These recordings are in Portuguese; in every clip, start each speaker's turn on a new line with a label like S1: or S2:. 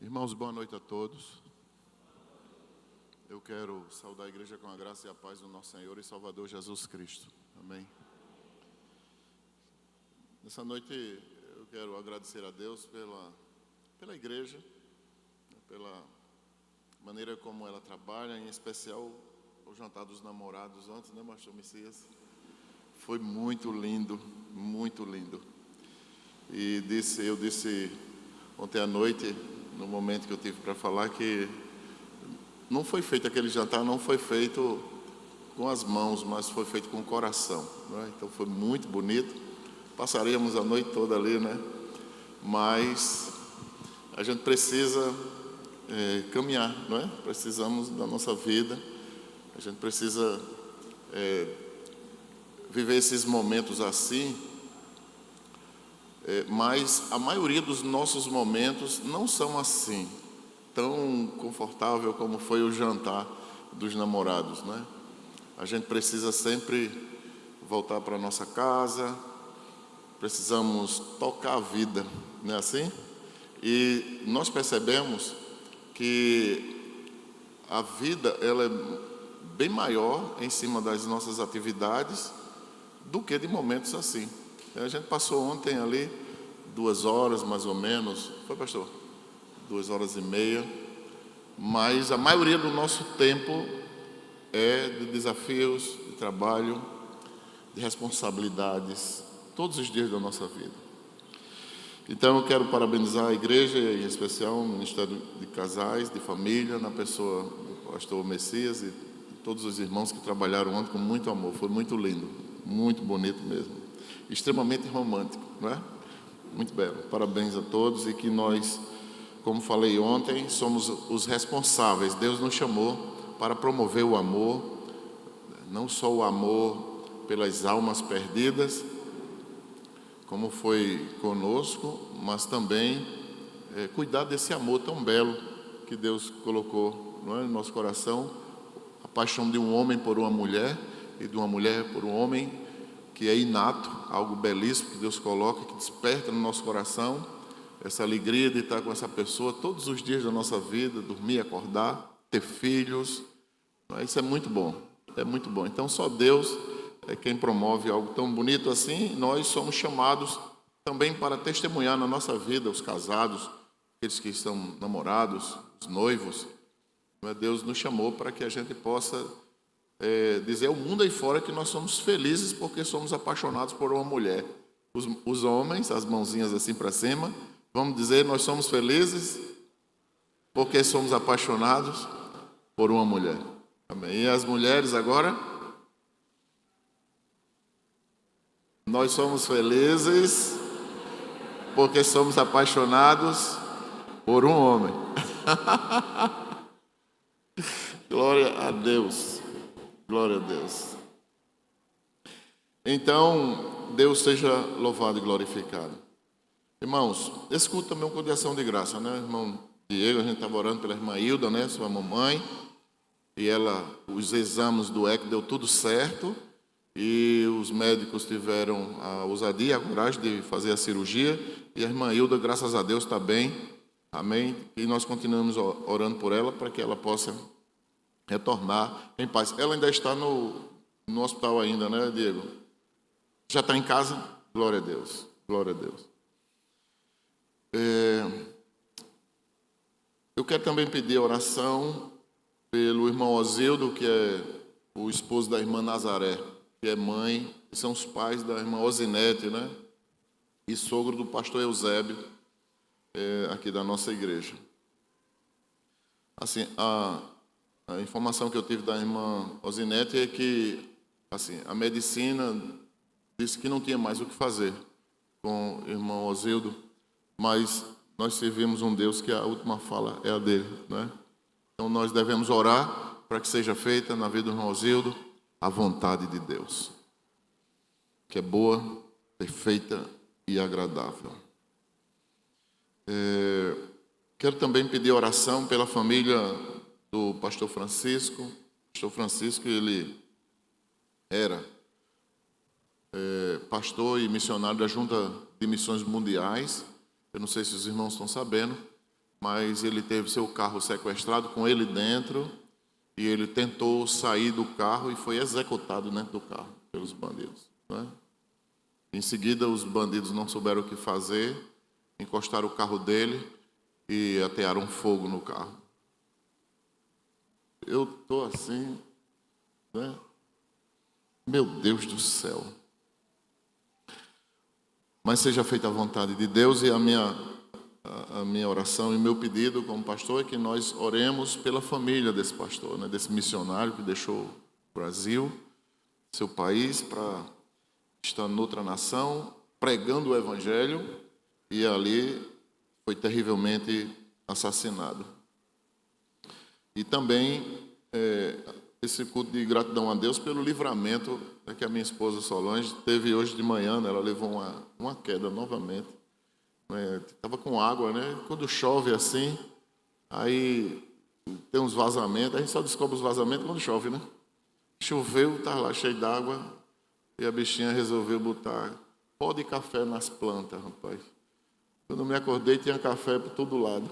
S1: Irmãos, boa noite a todos. Eu quero saudar a igreja com a graça e a paz do nosso Senhor e Salvador Jesus Cristo. Amém. Nessa noite eu quero agradecer a Deus pela igreja, pela maneira como ela trabalha, em especial o jantar dos namorados ontem, né, Pastor Messias? Foi muito lindo, muito lindo. E eu disse ontem à noite, no momento que eu tive para falar, que não foi feito aquele jantar, não foi feito com as mãos, mas foi feito com o coração, né? Então foi muito bonito. Passaríamos a noite toda ali, né? Mas a gente precisa caminhar, não é? Precisamos da nossa vida, a gente precisa viver esses momentos assim. Mas a maioria dos nossos momentos não são assim, tão confortável como foi o jantar dos namorados, né? A gente precisa sempre voltar para nossa casa, precisamos tocar a vida, não é assim? E nós percebemos que a vida ela é bem maior em cima das nossas atividades do que de momentos assim. A gente passou ontem ali 2 horas mais ou menos, foi, pastor? 2 horas e meia, mas a maioria do nosso tempo é de desafios, de trabalho, de responsabilidades, todos os dias da nossa vida. Então eu quero parabenizar a igreja, em especial o Ministério de Casais, de Família, na pessoa do pastor Messias e todos os irmãos que trabalharam ontem com muito amor. Foi muito lindo, muito bonito mesmo, extremamente romântico, não é? Muito belo. Parabéns a todos e que nós, como falei ontem, somos os responsáveis. Deus nos chamou para promover o amor, não só o amor pelas almas perdidas, como foi conosco, mas também cuidar desse amor tão belo que Deus colocou, não é, no nosso coração, a paixão de um homem por uma mulher e de uma mulher por um homem, que é inato, algo belíssimo que Deus coloca, que desperta no nosso coração essa alegria de estar com essa pessoa todos os dias da nossa vida, dormir, acordar, ter filhos. Isso é muito bom, é muito bom. Então só Deus é quem promove algo tão bonito assim. Nós somos chamados também para testemunhar na nossa vida, os casados, aqueles que estão namorados, os noivos. Deus nos chamou para que a gente possa dizer ao mundo aí fora que nós somos felizes porque somos apaixonados por uma mulher. Os homens, as mãozinhas assim para cima, vamos dizer, nós somos felizes porque somos apaixonados por uma mulher. Amém. E as mulheres agora? Nós somos felizes porque somos apaixonados por um homem. Glória a Deus. Glória a Deus. Então, Deus seja louvado e glorificado. Irmãos, esse culto também é um culto de ação de graça, né? Irmão Diego, a gente estava orando pela irmã Hilda, né? Sua mamãe. E os exames do ECA deu tudo certo. E os médicos tiveram a ousadia e a coragem de fazer a cirurgia. E a irmã Hilda, graças a Deus, está bem. Amém? E nós continuamos orando por ela para que ela possa retornar em paz. Ela ainda está no hospital ainda, né, Diego? Já está em casa? Glória a Deus. Glória a Deus. Eu quero também pedir oração pelo irmão Osildo, que é o esposo da irmã Nazaré, que é mãe, que são os pais da irmã Osinete, né? E sogro do pastor Eusébio, aqui da nossa igreja. Assim, a informação que eu tive da irmã Osinete é que, assim, a medicina disse que não tinha mais o que fazer com o irmão Osildo, mas nós servimos um Deus que a última fala é a dele, né? Então nós devemos orar para que seja feita na vida do irmão Osildo a vontade de Deus, que é boa, perfeita e agradável. Quero também pedir oração pela família do pastor Francisco. O pastor Francisco, ele era pastor e missionário da Junta de Missões Mundiais. Eu não sei se os irmãos estão sabendo. mas ele teve seu carro sequestrado com ele dentro, e ele tentou sair do carro e foi executado dentro do carro pelos bandidos, né? Em seguida, os bandidos não souberam o que fazer, encostaram o carro dele e atearam fogo no carro. Eu estou assim, né? Meu Deus do céu. Mas seja feita a vontade de Deus, e a minha oração e meu pedido como pastor é que nós oremos pela família desse pastor, né? Desse missionário que deixou o Brasil, seu país, para estar noutra nação, pregando o Evangelho, e ali foi terrivelmente assassinado. E também esse culto de gratidão a Deus pelo livramento que a minha esposa Solange teve hoje de manhã, né? Ela levou uma queda novamente. Estava com água, né? Quando chove assim, aí tem uns vazamentos, a gente só descobre os vazamentos quando chove, né? Choveu, está lá cheio d'água, e a bichinha resolveu botar pó de café nas plantas, rapaz. Quando eu me acordei, tinha café por todo lado.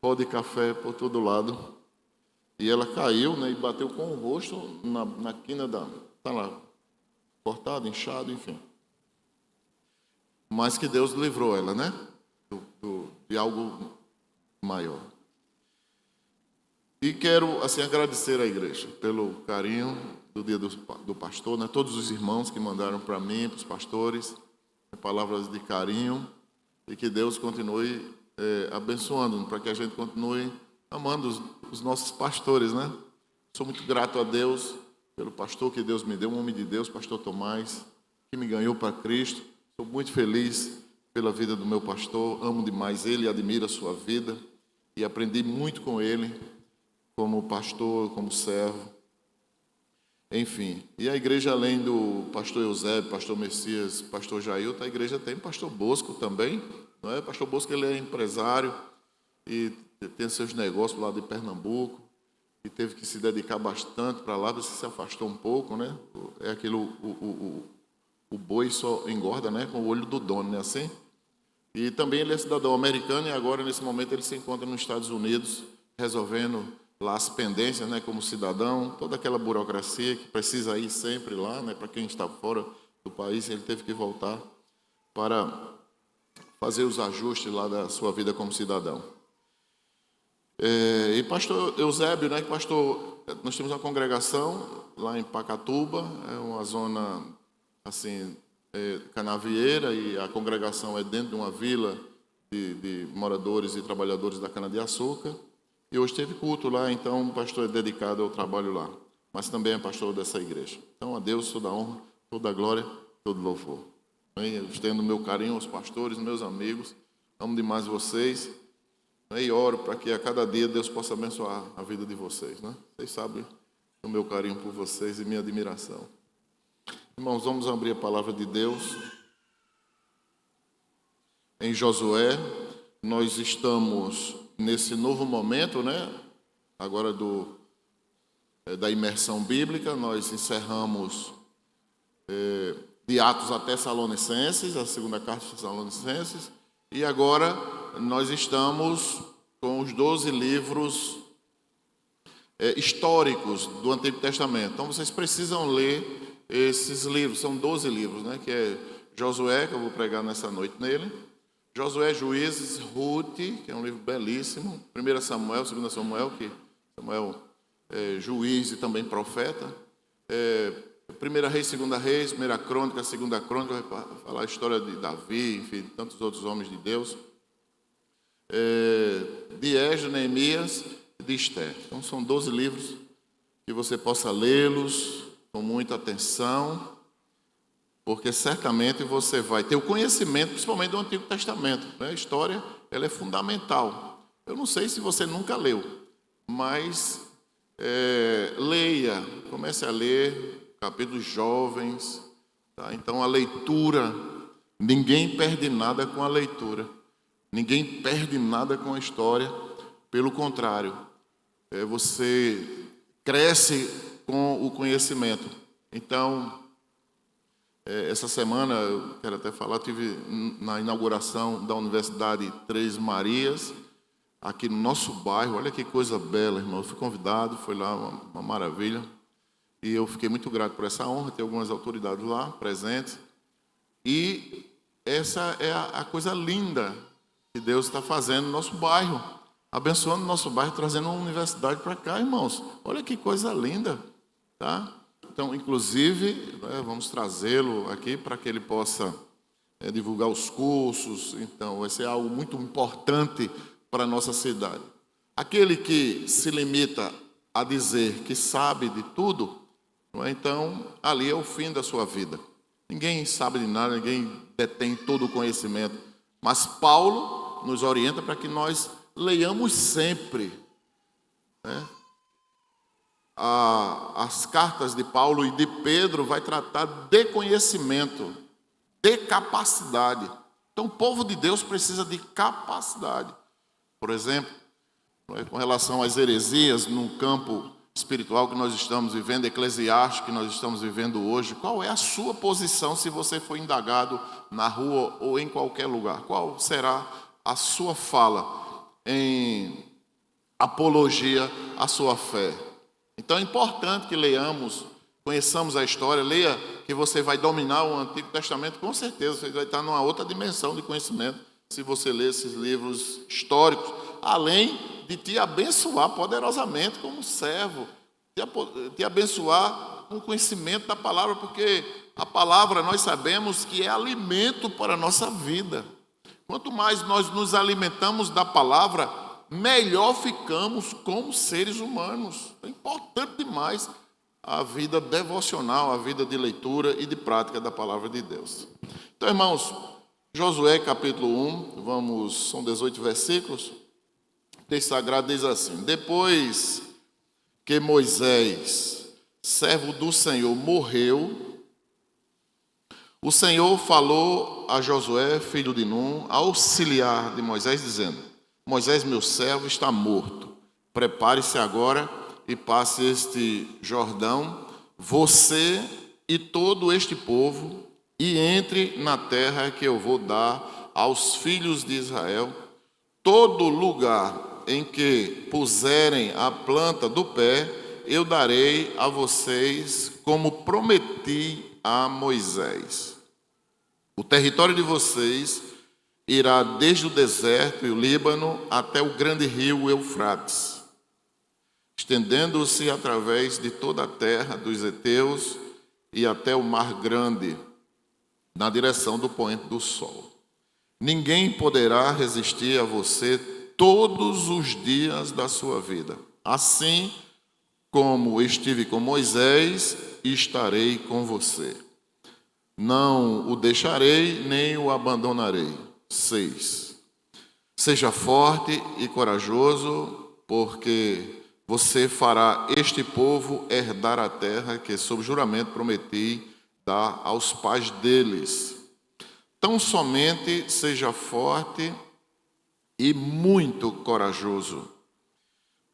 S1: Pó de café por todo lado. E ela caiu, né, e bateu com o rosto na quina da... Está lá, cortado, inchado, enfim. Mas que Deus livrou ela, né? De algo maior. E quero, assim, agradecer à igreja pelo carinho do dia do pastor, né? Todos os irmãos que mandaram para mim, para os pastores, palavras de carinho, e que Deus continue abençoando, para que a gente continue amando os nossos pastores, né? Sou muito grato a Deus pelo pastor que Deus me deu, um homem de Deus, pastor Tomás, que me ganhou para Cristo. Sou muito feliz pela vida do meu pastor, amo demais ele, admiro a sua vida e aprendi muito com ele, como pastor, como servo, enfim. E a igreja, além do pastor Eusébio, pastor Messias, pastor Jailton, a igreja tem pastor Bosco também, não é? Pastor Bosco, ele é empresário e tem seus negócios lá de Pernambuco e teve que se dedicar bastante para lá, você se afastou um pouco, né? É aquilo, o boi só engorda, né, com o olho do dono, né, assim? E também ele é cidadão americano e agora, nesse momento, ele se encontra nos Estados Unidos, resolvendo lá as pendências, né, como cidadão, toda aquela burocracia que precisa ir sempre lá, né, para quem está fora do país, ele teve que voltar para fazer os ajustes lá da sua vida como cidadão. E pastor Eusébio, né, pastor, nós temos uma congregação lá em Pacatuba, é uma zona assim, canavieira, e a congregação é dentro de uma vila de moradores e trabalhadores da cana-de-açúcar. E hoje teve culto lá, então o pastor é dedicado ao trabalho lá, mas também é pastor dessa igreja. Então a Deus toda a honra, toda a glória, todo louvor. Eu estendo meu carinho aos pastores, meus amigos, amo demais vocês, e oro para que a cada dia Deus possa abençoar a vida de vocês, né? Vocês sabem o meu carinho por vocês e minha admiração. Irmãos, vamos abrir a palavra de Deus em Josué. Nós estamos nesse novo momento, né? Agora da imersão bíblica. Nós encerramos de Atos a Tessalonicenses, a segunda carta de Tessalonicenses, e agora nós estamos com os 12 livros históricos do Antigo Testamento. Então vocês precisam ler esses livros, são 12 livros, né? Que é Josué, que eu vou pregar nessa noite nele, Josué, Juízes, Ruth, que é um livro belíssimo, 1 Samuel, 2 Samuel, que Samuel é juiz e também profeta, 1 Reis, 2 Reis, 1 Crônica, 2 Crônica, vai falar a história de Davi, enfim, tantos outros homens de Deus, de Esdras, Neemias e de Esther. Então são 12 livros que você possa lê-los com muita atenção, porque certamente você vai ter o conhecimento, principalmente do Antigo Testamento, né? A história, ela é fundamental. Eu não sei se você nunca leu, mas leia, comece a ler capítulos jovens, tá? Então a leitura, ninguém perde nada com a leitura, ninguém perde nada com a história, pelo contrário, você cresce com o conhecimento. Então, essa semana, eu quero até falar, tive na inauguração da Universidade Três Marias, aqui no nosso bairro. Olha que coisa bela, irmão. Eu fui convidado, foi lá uma maravilha. E eu fiquei muito grato por essa honra, ter algumas autoridades lá presentes. E essa é a coisa linda que Deus está fazendo no nosso bairro, abençoando o nosso bairro, trazendo uma universidade para cá, irmãos. Olha que coisa linda, tá? Então, inclusive, vamos trazê-lo aqui para que ele possa divulgar os cursos. Então, vai ser algo muito importante para a nossa cidade. Aquele que se limita a dizer que sabe de tudo, então, ali é o fim da sua vida. Ninguém sabe de nada, ninguém detém todo o conhecimento. Mas Paulo nos orienta para que nós leiamos sempre, né? As cartas de Paulo e de Pedro vai tratar de conhecimento, de capacidade. Então, o povo de Deus precisa de capacidade. Por exemplo, com relação às heresias no campo espiritual que nós estamos vivendo, eclesiástico que nós estamos vivendo hoje, qual é a sua posição se você for indagado na rua ou em qualquer lugar? Qual será a sua fala em apologia à sua fé? Então é importante que leiamos, conheçamos a história, leia que você vai dominar o Antigo Testamento, com certeza, você vai estar numa outra dimensão de conhecimento se você ler esses livros históricos, além de te abençoar poderosamente como servo, te abençoar com o conhecimento da palavra, porque a palavra nós sabemos que é alimento para a nossa vida. Quanto mais nós nos alimentamos da palavra, melhor ficamos como seres humanos. É importante demais a vida devocional, a vida de leitura e de prática da palavra de Deus. Então, irmãos, Josué capítulo 1, são 18 versículos. O texto sagrado diz assim: depois que Moisés, servo do Senhor, morreu, o Senhor falou a Josué, filho de Num, auxiliar de Moisés, dizendo: Moisés, meu servo, está morto. Prepare-se agora e passe este Jordão, você e todo este povo, e entre na terra que eu vou dar aos filhos de Israel. Todo lugar em que puserem a planta do pé, eu darei a vocês, como prometi a Moisés. O território de vocês irá desde o deserto e o Líbano até o grande rio Eufrates, estendendo-se através de toda a terra dos heteus e até o mar grande, na direção do poente do sol. Ninguém poderá resistir a você todos os dias da sua vida. Assim como estive com Moisés, estarei com você. Não o deixarei, nem o abandonarei. 6. Seja forte e corajoso, porque você fará este povo herdar a terra que, sob juramento, prometi dar aos pais deles. Tão somente seja forte e muito corajoso,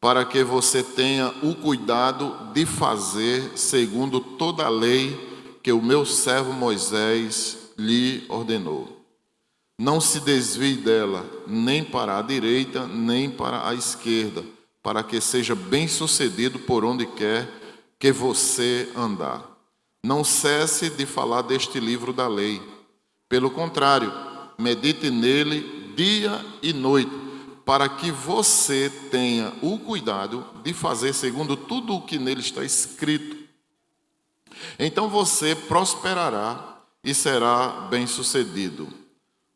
S1: para que você tenha o cuidado de fazer segundo toda a lei que o meu servo Moisés lhe ordenou. Não se desvie dela, nem para a direita, nem para a esquerda, para que seja bem-sucedido por onde quer que você andar. Não cesse de falar deste livro da lei. Pelo contrário, medite nele dia e noite, para que você tenha o cuidado de fazer segundo tudo o que nele está escrito. Então você prosperará e será bem-sucedido.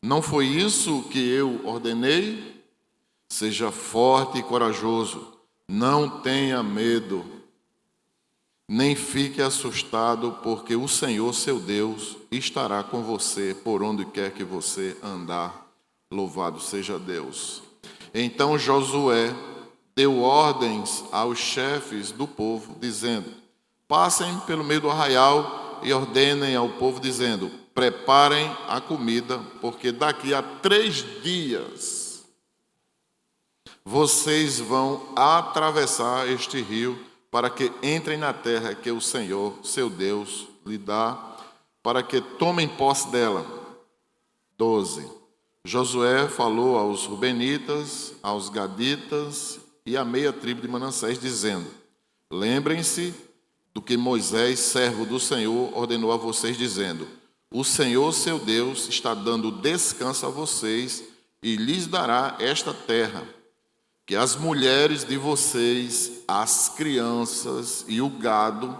S1: Não foi isso que eu ordenei? Seja forte e corajoso, não tenha medo, nem fique assustado, porque o Senhor, seu Deus, estará com você por onde quer que você andar. Louvado seja Deus. Então Josué deu ordens aos chefes do povo, dizendo: passem pelo meio do arraial e ordenem ao povo, dizendo: preparem a comida, porque daqui a 3 dias vocês vão atravessar este rio, para que entrem na terra que o Senhor, seu Deus, lhe dá, para que tomem posse dela. 12. Josué falou aos rubenitas, aos gaditas e à meia tribo de Manassés, dizendo: lembrem-se do que Moisés, servo do Senhor, ordenou a vocês, dizendo: o Senhor, seu Deus, está dando descanso a vocês e lhes dará esta terra. Que as mulheres de vocês, as crianças e o gado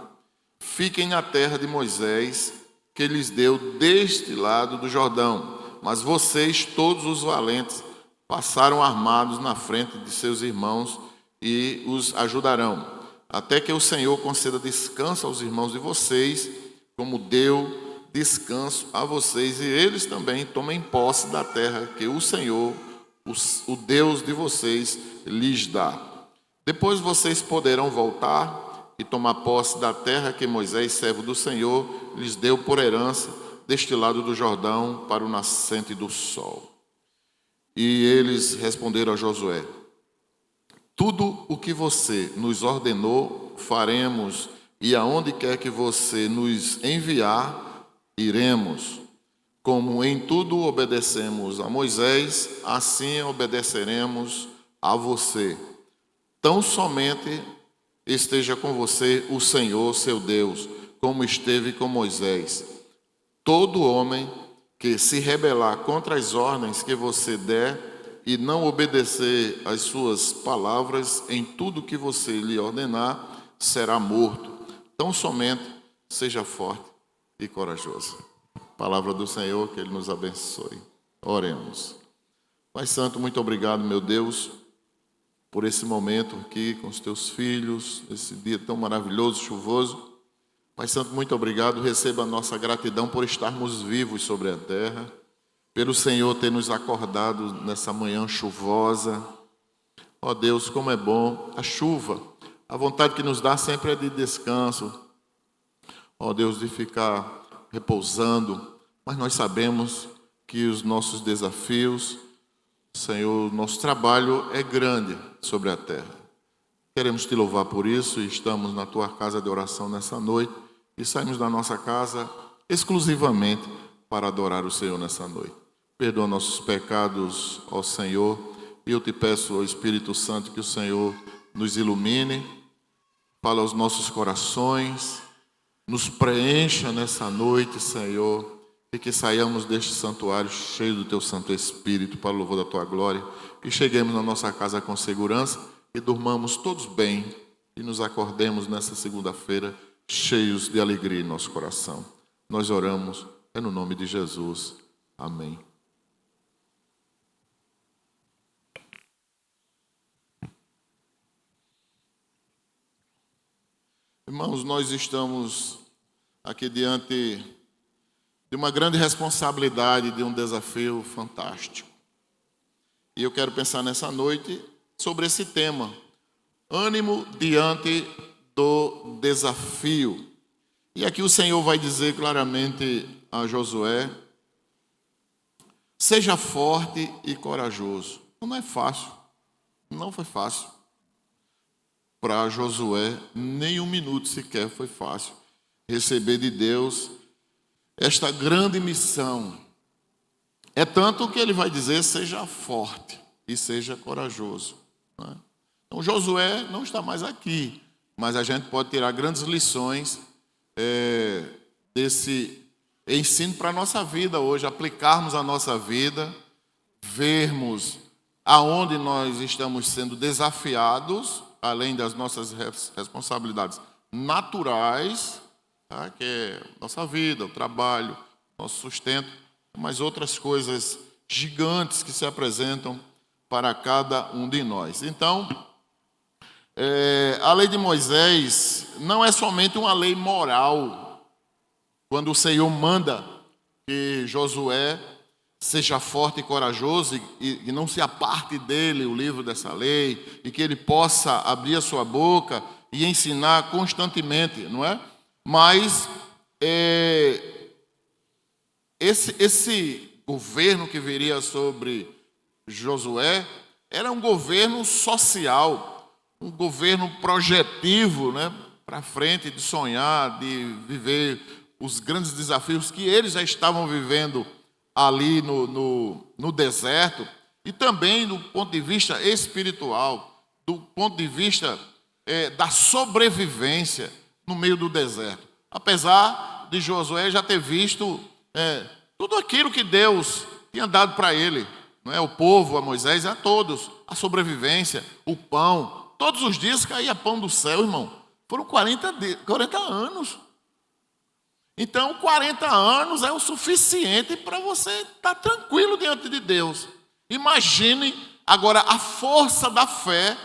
S1: fiquem na terra de Moisés, que lhes deu deste lado do Jordão. Mas vocês, todos os valentes, passaram armados na frente de seus irmãos e os ajudarão, até que o Senhor conceda descanso aos irmãos de vocês, como deu descanso a vocês, e eles também tomem posse da terra que o Senhor, o Deus de vocês, lhes dá. Depois vocês poderão voltar e tomar posse da terra que Moisés, servo do Senhor, lhes deu por herança, deste lado do Jordão, para o nascente do sol. E eles responderam a Josué: tudo o que você nos ordenou, faremos, e aonde quer que você nos enviar, iremos. Como em tudo obedecemos a Moisés, assim obedeceremos a você. Tão somente esteja com você o Senhor, seu Deus, como esteve com Moisés. Todo homem que se rebelar contra as ordens que você der e não obedecer às suas palavras em tudo que você lhe ordenar, será morto. Tão somente seja forte e corajoso. Palavra do Senhor, que Ele nos abençoe. Oremos. Pai Santo, muito obrigado, meu Deus, por esse momento aqui com os teus filhos, esse dia tão maravilhoso, chuvoso. Pai Santo, muito obrigado. Receba a nossa gratidão por estarmos vivos sobre a terra, pelo Senhor ter nos acordado nessa manhã chuvosa. Ó Deus, como é bom a chuva. A vontade que nos dá sempre é de descanso. Ó Deus, de ficar repousando. Mas nós sabemos que os nossos desafios, Senhor, nosso trabalho é grande sobre a terra. Queremos te louvar por isso e estamos na tua casa de oração nessa noite. E saímos da nossa casa exclusivamente para adorar o Senhor nessa noite. Perdoa nossos pecados, ó Senhor, e eu te peço, ó Espírito Santo, que o Senhor nos ilumine, fala aos nossos corações, nos preencha nessa noite, Senhor, e que saiamos deste santuário cheio do teu Santo Espírito para o louvor da tua glória, que cheguemos na nossa casa com segurança e durmamos todos bem e nos acordemos nessa segunda-feira cheios de alegria em nosso coração. Nós oramos, é no nome de Jesus. Amém. Irmãos, nós estamos aqui diante de uma grande responsabilidade, de um desafio fantástico. E eu quero pensar nessa noite sobre esse tema: ânimo diante do desafio. E aqui o Senhor vai dizer claramente a Josué: seja forte e corajoso. Não é fácil, não foi fácil. Para Josué, nem um minuto sequer foi fácil receber de Deus esta grande missão. É tanto que ele vai dizer: seja forte e seja corajoso. Né? Então Josué não está mais aqui, mas a gente pode tirar grandes lições desse ensino para a nossa vida hoje, aplicarmos a nossa vida, vermos aonde nós estamos sendo desafiados, além das nossas responsabilidades naturais, tá? Que é nossa vida, o trabalho, nosso sustento, mas outras coisas gigantes que se apresentam para cada um de nós. Então, a lei de Moisés não é somente uma lei moral. Quando o Senhor manda que Josué seja forte e corajoso e não se aparte dele o livro dessa lei, e que ele possa abrir a sua boca e ensinar constantemente, não é? Mas esse governo que viria sobre Josué era um governo social, um governo projetivo, né, para frente, de sonhar, de viver os grandes desafios que eles já estavam vivendo ali no deserto, e também do ponto de vista espiritual, do ponto de vista da sobrevivência no meio do deserto. Apesar de Josué já ter visto tudo aquilo que Deus tinha dado para ele, não é? O povo, a Moisés, a todos, a sobrevivência, o pão. Todos os dias caía pão do céu, irmão. Foram 40 anos. Então, 40 anos é o suficiente para você estar tranquilo diante de Deus. Imagine agora a força da fé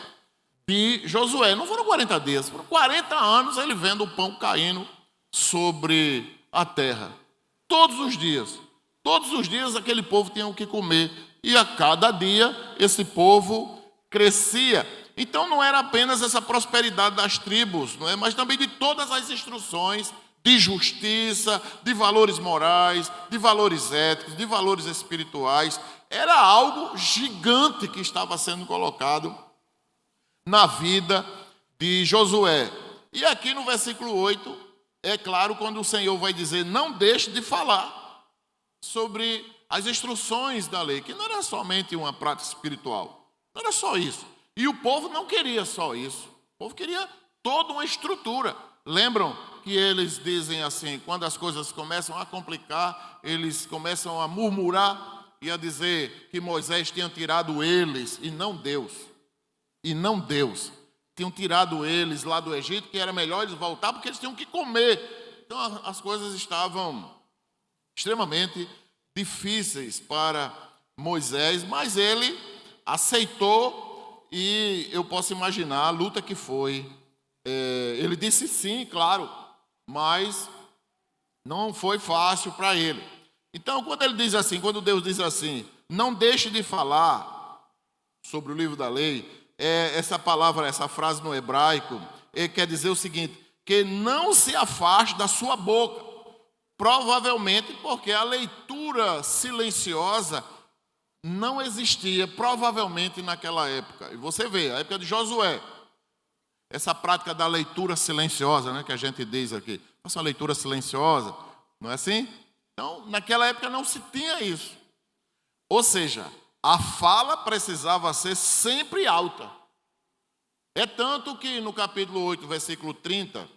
S1: de Josué. Não foram 40 dias, foram 40 anos ele vendo o pão caindo sobre a terra. Todos os dias aquele povo tinha o que comer. E a cada dia esse povo crescia. Então não era apenas essa prosperidade das tribos, não é? Mas também de todas as instruções de justiça, de valores morais, de valores éticos, de valores espirituais. Era algo gigante que estava sendo colocado na vida de Josué. E aqui no versículo 8, é claro, quando o Senhor vai dizer, não deixe de falar sobre as instruções da lei, que não era somente uma prática espiritual, não era só isso. E o povo não queria só isso, o povo queria toda uma estrutura. Lembram que eles dizem assim, quando as coisas começam a complicar, eles começam a murmurar e a dizer que Moisés tinha tirado eles e não Deus. E não Deus. Tinham tirado eles lá do Egito, que era melhor eles voltar porque eles tinham que comer. Então as coisas estavam extremamente difíceis para Moisés, mas ele aceitou e eu posso imaginar a luta que foi. Ele disse sim, claro, mas não foi fácil para ele. Então, quando ele diz assim, quando Deus diz assim, não deixe de falar sobre o livro da lei, essa palavra, essa frase no hebraico, quer dizer o seguinte, que não se afaste da sua boca, provavelmente porque a leitura silenciosa não existia, provavelmente naquela época. E você vê, a época de Josué, essa prática da leitura silenciosa, né, que a gente diz aqui, faça uma leitura silenciosa, não é assim? Então, naquela época não se tinha isso. Ou seja, a fala precisava ser sempre alta. É tanto que no capítulo 8, versículo 30,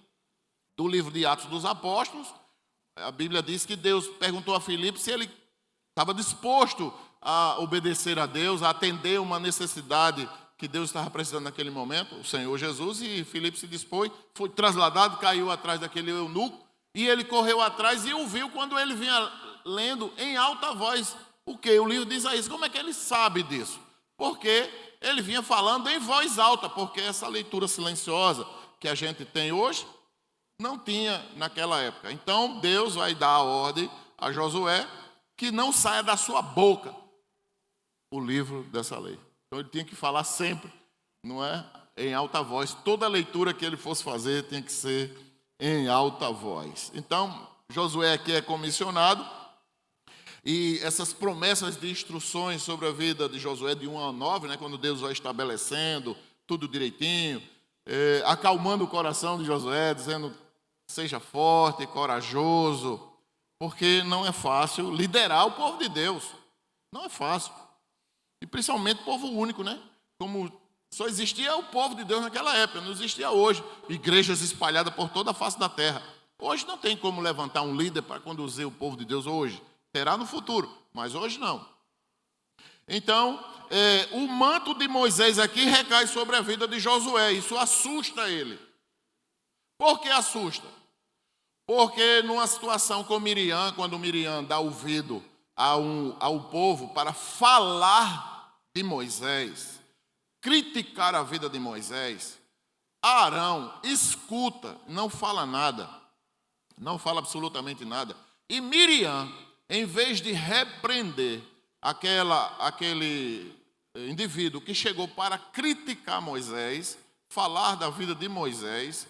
S1: do livro de Atos dos Apóstolos, a Bíblia diz que Deus perguntou a Filipe se ele estava disposto a obedecer a Deus, a atender uma necessidade que Deus estava precisando naquele momento, o Senhor Jesus, e Filipe se dispôs, foi trasladado, caiu atrás daquele eunuco, e ele correu atrás e ouviu quando ele vinha lendo em alta voz. O que? O livro diz a isso. Como é que ele sabe disso? Porque ele vinha falando em voz alta, porque essa leitura silenciosa que a gente tem hoje, não tinha naquela época. Então Deus vai dar a ordem a Josué que não saia da sua boca o livro dessa lei. Então ele tinha que falar sempre, não é? Em alta voz. Toda leitura que ele fosse fazer tinha que ser em alta voz. Então, Josué aqui é comissionado e essas promessas de instruções sobre a vida de Josué de 1 a 9, né, quando Deus vai estabelecendo tudo direitinho, acalmando o coração de Josué, dizendo, seja forte, corajoso, porque não é fácil liderar o povo de Deus. Não é fácil. E principalmente o povo único, né? Como só existia o povo de Deus naquela época, não existia hoje. Igrejas espalhadas por toda a face da terra. Hoje não tem como levantar um líder para conduzir o povo de Deus hoje. Terá no futuro, mas hoje não. Então, o manto de Moisés aqui recai sobre a vida de Josué. Isso assusta ele. Por que assusta? Porque numa situação com Miriam, quando Miriam dá ouvido ao povo para falar de Moisés, criticar a vida de Moisés, Arão escuta, não fala nada, não fala absolutamente nada. E Miriam, em vez de repreender aquele indivíduo que chegou para criticar Moisés, falar da vida de Moisés,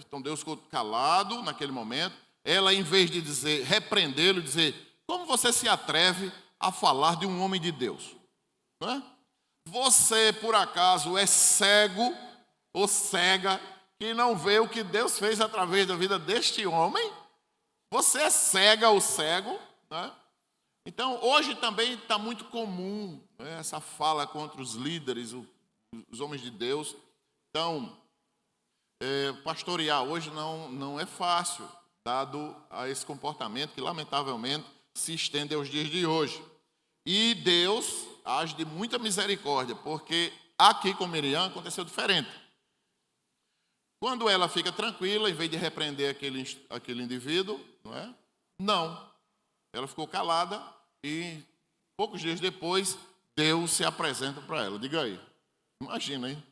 S1: então Deus ficou calado naquele momento. Ela, em vez de dizer, repreendê-lo, dizer, como você se atreve a falar de um homem de Deus? Não é? Você, por acaso, é cego ou cega que não vê o que Deus fez através da vida deste homem? Você é cega ou cego, né? Então, hoje também está muito comum, né, essa fala contra os líderes, os homens de Deus. Então, pastorear hoje não é fácil, dado a esse comportamento que, lamentavelmente, se estende aos dias de hoje. E Deus age de muita misericórdia, porque aqui com Miriam aconteceu diferente. Quando ela fica tranquila, em vez de repreender aquele indivíduo, não. Ela ficou calada e, poucos dias depois, Deus se apresenta para ela. Diga aí, imagina, hein?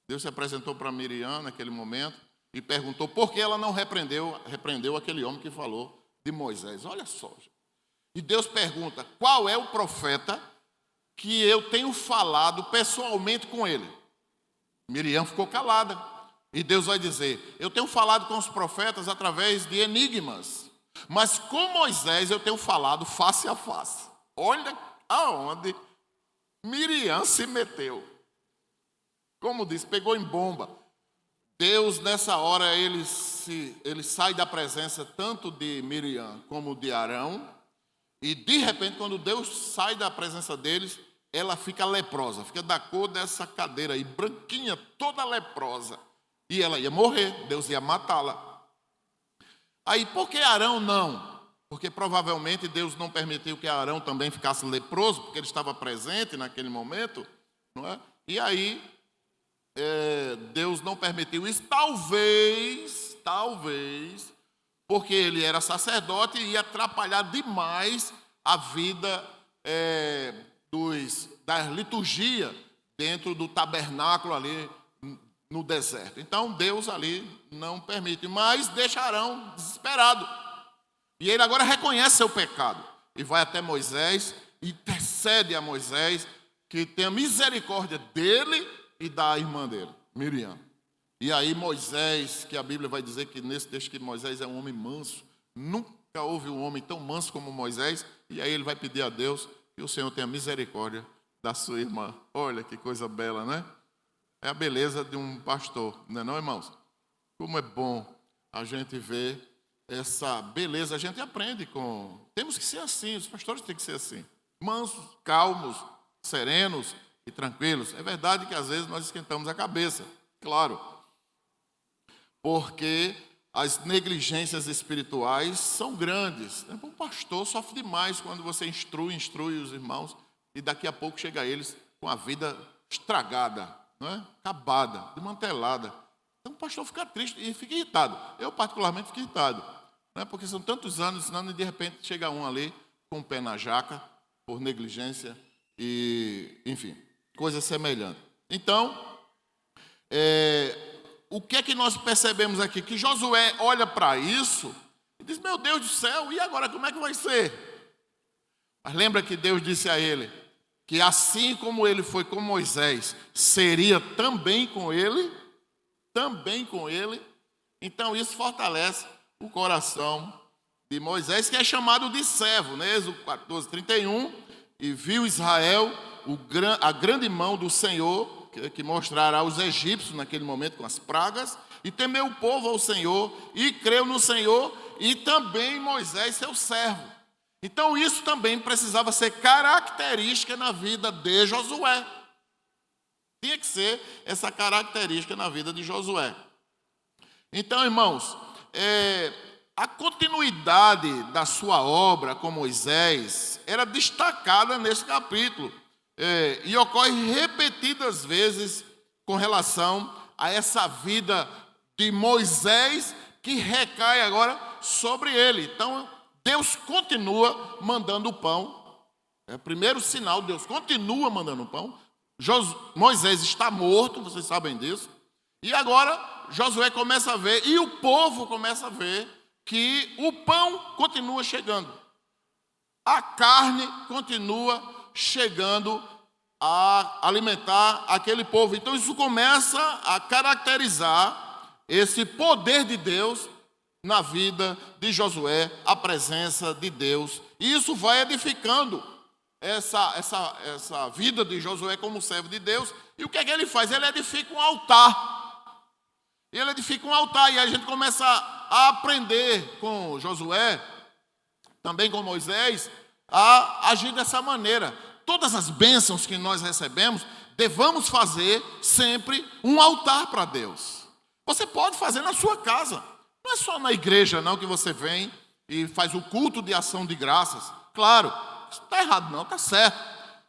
S1: Deus se apresentou para Miriam naquele momento e perguntou por que ela não repreendeu aquele homem que falou de Moisés. Olha só, gente. E Deus pergunta, qual é o profeta que eu tenho falado pessoalmente com ele? Miriam ficou calada. E Deus vai dizer, eu tenho falado com os profetas através de enigmas, mas com Moisés eu tenho falado face a face. Olha aonde Miriam se meteu. Como diz, pegou em bomba. Deus, nessa hora, ele sai da presença tanto de Miriam como de Arão. E, de repente, quando Deus sai da presença deles, ela fica leprosa. Fica da cor dessa cadeira aí, branquinha, toda leprosa. E ela ia morrer, Deus ia matá-la. Aí, por que Arão não? Porque, provavelmente, Deus não permitiu que Arão também ficasse leproso, porque ele estava presente naquele momento. Não é? E aí... Deus não permitiu isso, talvez, porque ele era sacerdote e ia atrapalhar demais a vida da liturgia dentro do tabernáculo ali no deserto. Então Deus ali não permite, mas deixa Arão desesperado. E ele agora reconhece seu pecado e vai até Moisés e intercede a Moisés que tenha misericórdia dele e da irmã dele, Miriam. E aí Moisés, que a Bíblia vai dizer que nesse texto que Moisés é um homem manso, nunca houve um homem tão manso como Moisés, e aí ele vai pedir a Deus que o Senhor tenha misericórdia da sua irmã. Olha que coisa bela, né? É a beleza de um pastor, não é não, irmãos? Como é bom a gente ver essa beleza, a gente aprende com... Temos que ser assim, os pastores têm que ser assim, mansos, calmos, serenos, e tranquilos. É verdade que às vezes nós esquentamos a cabeça, claro, porque as negligências espirituais são grandes. O pastor sofre demais quando você instrui os irmãos e daqui a pouco chega a eles com a vida estragada, não é? Acabada, desmantelada. Então o pastor fica triste e fica irritado. Eu particularmente fico irritado, não é? Porque são tantos anos ensinando e de repente chega um ali com o pé na jaca por negligência e, enfim, coisa semelhante. Então, o que é que nós percebemos aqui? Que Josué olha para isso e diz, meu Deus do céu, e agora como é que vai ser? Mas lembra que Deus disse a ele, que assim como ele foi com Moisés, seria também com ele. Então isso fortalece o coração de Moisés, que é chamado de servo, né? Êxodo 14:31, e viu Israel a grande mão do Senhor, que mostrará aos egípcios naquele momento com as pragas, e temeu o povo ao Senhor, e creu no Senhor, e também Moisés, seu servo. Então isso também precisava ser característica na vida de Josué. Tinha que ser essa característica na vida de Josué. Então, irmãos, a continuidade da sua obra com Moisés era destacada nesse capítulo. E ocorre repetidas vezes com relação a essa vida de Moisés que recai agora sobre ele. Então, Deus continua mandando o pão. É o primeiro sinal, Deus continua mandando o pão. Moisés está morto, vocês sabem disso. E agora Josué começa a ver, e o povo começa a ver, que o pão continua chegando. A carne continua chegando a alimentar aquele povo. Então isso começa a caracterizar esse poder de Deus na vida de Josué, a presença de Deus. E isso vai edificando essa vida de Josué como servo de Deus. E o que é que ele faz? Ele edifica um altar. E a gente começa a aprender com Josué, também com Moisés, a agir dessa maneira. Todas as bênçãos que nós recebemos, devamos fazer sempre um altar para Deus. Você pode fazer na sua casa. Não é só na igreja não que você vem e faz o culto de ação de graças. Claro, isso não está errado não, está certo.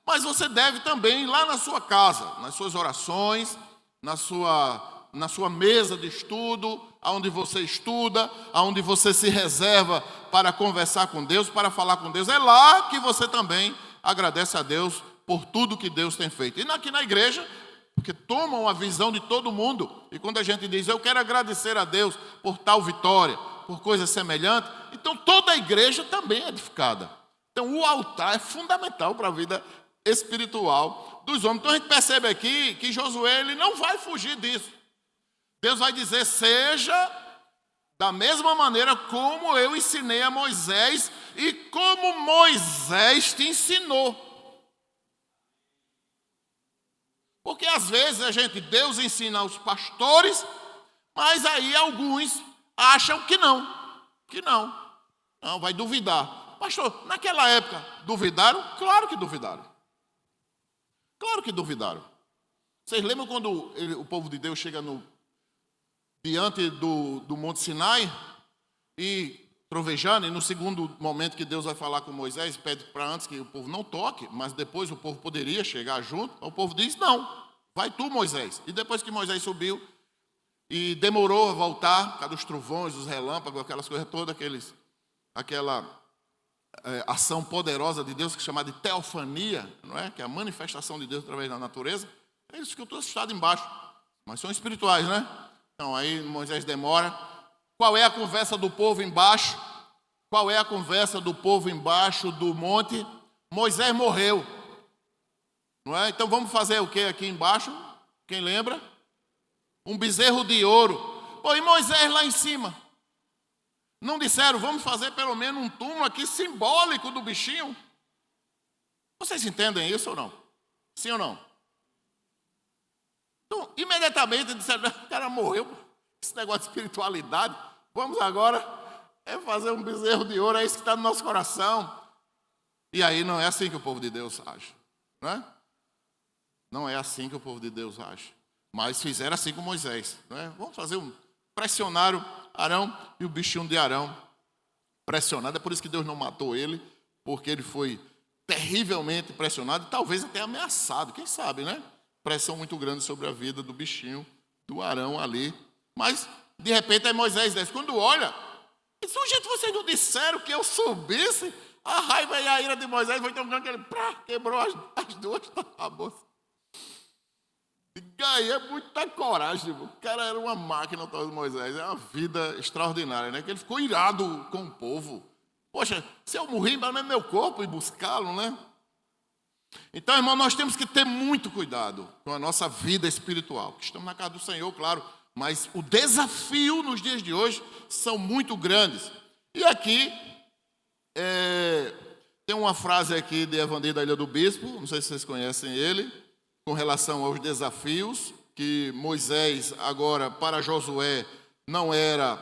S1: Mas você deve também ir lá na sua casa, nas suas orações, na sua mesa de estudo, aonde você estuda, aonde você se reserva para conversar com Deus, para falar com Deus. É lá que você também agradece a Deus por tudo que Deus tem feito. E aqui na igreja, porque tomam a visão de todo mundo. E quando a gente diz, eu quero agradecer a Deus por tal vitória, por coisas semelhantes, então toda a igreja também é edificada. Então o altar é fundamental para a vida espiritual dos homens. Então a gente percebe aqui que Josué ele não vai fugir disso. Deus vai dizer, seja da mesma maneira como eu ensinei a Moisés e como Moisés te ensinou. Porque às vezes Deus ensina aos pastores, mas aí alguns acham que não, vai duvidar. Pastor, naquela época, duvidaram? Claro que duvidaram. Vocês lembram quando o povo de Deus chega diante do Monte Sinai e trovejando, e no segundo momento que Deus vai falar com Moisés, pede para antes que o povo não toque, mas depois o povo poderia chegar junto, o povo diz, não, vai tu, Moisés. E depois que Moisés subiu e demorou a voltar, por causa dos trovões, dos relâmpagos, aquelas coisas todas, aquela ação poderosa de Deus, que é chamada de teofania, não é? Que é a manifestação de Deus através da natureza, eles ficam todos assustados embaixo, mas são espirituais, né? Então aí Moisés demora. Qual é a conversa do povo embaixo? Qual é a conversa do povo embaixo do monte? Moisés morreu, não é? Então vamos fazer o que aqui embaixo? Quem lembra? Um bezerro de ouro. Pô, e Moisés lá em cima? Não disseram, vamos fazer pelo menos um túmulo aqui simbólico do bichinho? Vocês entendem isso ou não? Sim ou não? Então, imediatamente disseram, o cara morreu, esse negócio de espiritualidade, vamos agora fazer um bezerro de ouro, é isso que está no nosso coração. E aí não é assim que o povo de Deus age, não é? Não é assim que o povo de Deus age. Mas fizeram assim com Moisés, não é? Vamos fazer pressionaram Arão e o bichinho de Arão pressionado. É por isso que Deus não matou ele, porque ele foi terrivelmente pressionado e talvez até ameaçado, quem sabe, né? Pressão muito grande sobre a vida do bichinho, do Arão ali. Mas, de repente, aí Moisés desce. Quando olha, diz, gente, vocês não disseram que eu subisse? A raiva e a ira de Moisés foi tão grande que ele quebrou as duas tábuas. E aí é muita coragem. O cara era uma máquina, o tal de Moisés. É uma vida extraordinária, né? Que ele ficou irado com o povo. Poxa, se eu morrer, vai no meu corpo e buscá-lo, né? Então, irmão, nós temos que ter muito cuidado com a nossa vida espiritual. Estamos na casa do Senhor, claro, mas o desafio nos dias de hoje são muito grandes. E aqui, tem uma frase aqui de Evandir da Ilha do Bispo, não sei se vocês conhecem ele, com relação aos desafios, que Moisés agora, para Josué, não era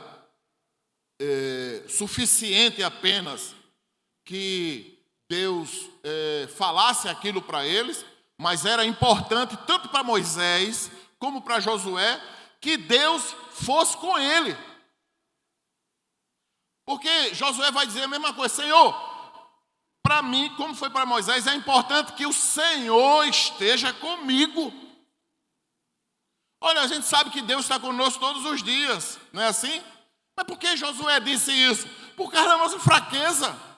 S1: suficiente apenas que Deus falasse aquilo para eles, mas era importante tanto para Moisés como para Josué que Deus fosse com ele. Porque Josué vai dizer a mesma coisa, Senhor, para mim, como foi para Moisés, é importante que o Senhor esteja comigo. Olha, a gente sabe que Deus está conosco todos os dias, não é assim? Mas por que Josué disse isso? Por causa da nossa fraqueza.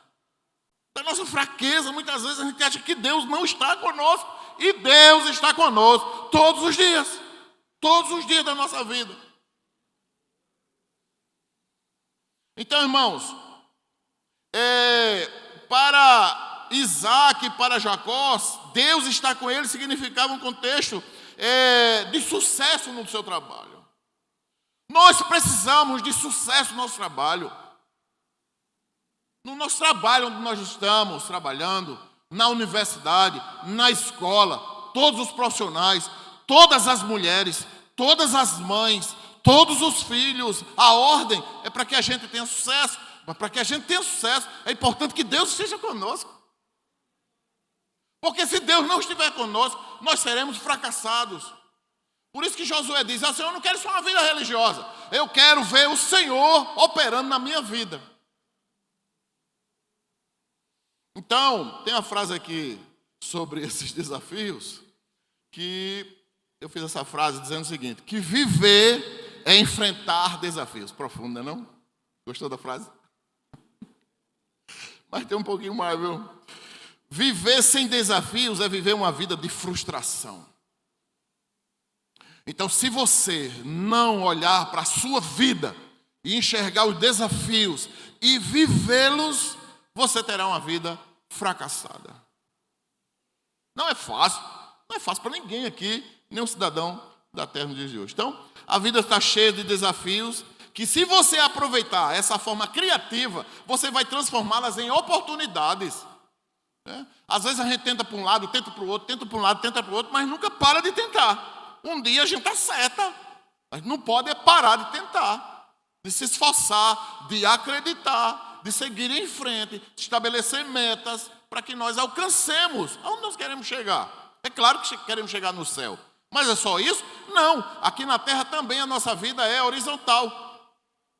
S1: Da nossa fraqueza, muitas vezes a gente acha que Deus não está conosco. E Deus está conosco todos os dias da nossa vida. Então, irmãos, para Isaac e para Jacó, Deus está com ele significava um contexto de sucesso no seu trabalho. Nós precisamos de sucesso no nosso trabalho. No nosso trabalho, onde nós estamos trabalhando, na universidade, na escola, todos os profissionais, todas as mulheres, todas as mães, todos os filhos, a ordem é para que a gente tenha sucesso. Mas para que a gente tenha sucesso, é importante que Deus esteja conosco. Porque se Deus não estiver conosco, nós seremos fracassados. Por isso que Josué diz: Senhor, eu não quero só uma vida religiosa, eu quero ver o Senhor operando na minha vida. Então, tem uma frase aqui sobre esses desafios, que eu fiz essa frase dizendo o seguinte: que viver é enfrentar desafios. Profunda, não? Gostou da frase? Mas tem um pouquinho mais, viu? Viver sem desafios é viver uma vida de frustração. Então, se você não olhar para a sua vida e enxergar os desafios e vivê-los, você terá uma vida fracassada. Não é fácil para ninguém aqui, nenhum cidadão da terra nos dias de hoje. Então, a vida está cheia de desafios que, se você aproveitar essa forma criativa, você vai transformá-las em oportunidades. Às vezes a gente tenta para um lado, tenta para o outro, tenta para um lado, tenta para o outro, mas nunca para de tentar. Um dia a gente acerta, mas não pode parar de tentar, de se esforçar, de acreditar, de seguir em frente, de estabelecer metas para que nós alcancemos aonde nós queremos chegar. É claro que queremos chegar no céu, mas é só isso? Não, aqui na terra também a nossa vida é horizontal.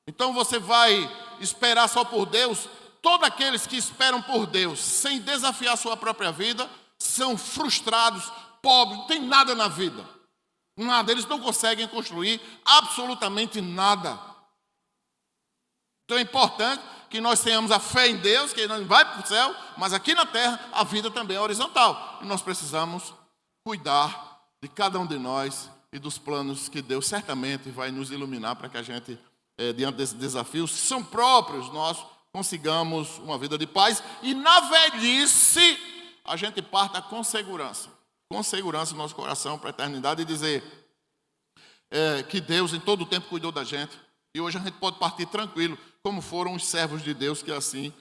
S1: Então você vai esperar só por Deus? Todos aqueles que esperam por Deus sem desafiar a sua própria vida são frustrados, pobres, não tem nada na vida. Nada, eles não conseguem construir absolutamente nada. Então é importante que nós tenhamos a fé em Deus, que não vai para o céu, mas aqui na terra a vida também é horizontal. E nós precisamos cuidar de cada um de nós e dos planos que Deus certamente vai nos iluminar para que a gente, diante desses desafios que são próprios, nós consigamos uma vida de paz e na velhice a gente parta com segurança no nosso coração para a eternidade e dizer que Deus em todo o tempo cuidou da gente e hoje a gente pode partir tranquilo, como foram os servos de Deus que assim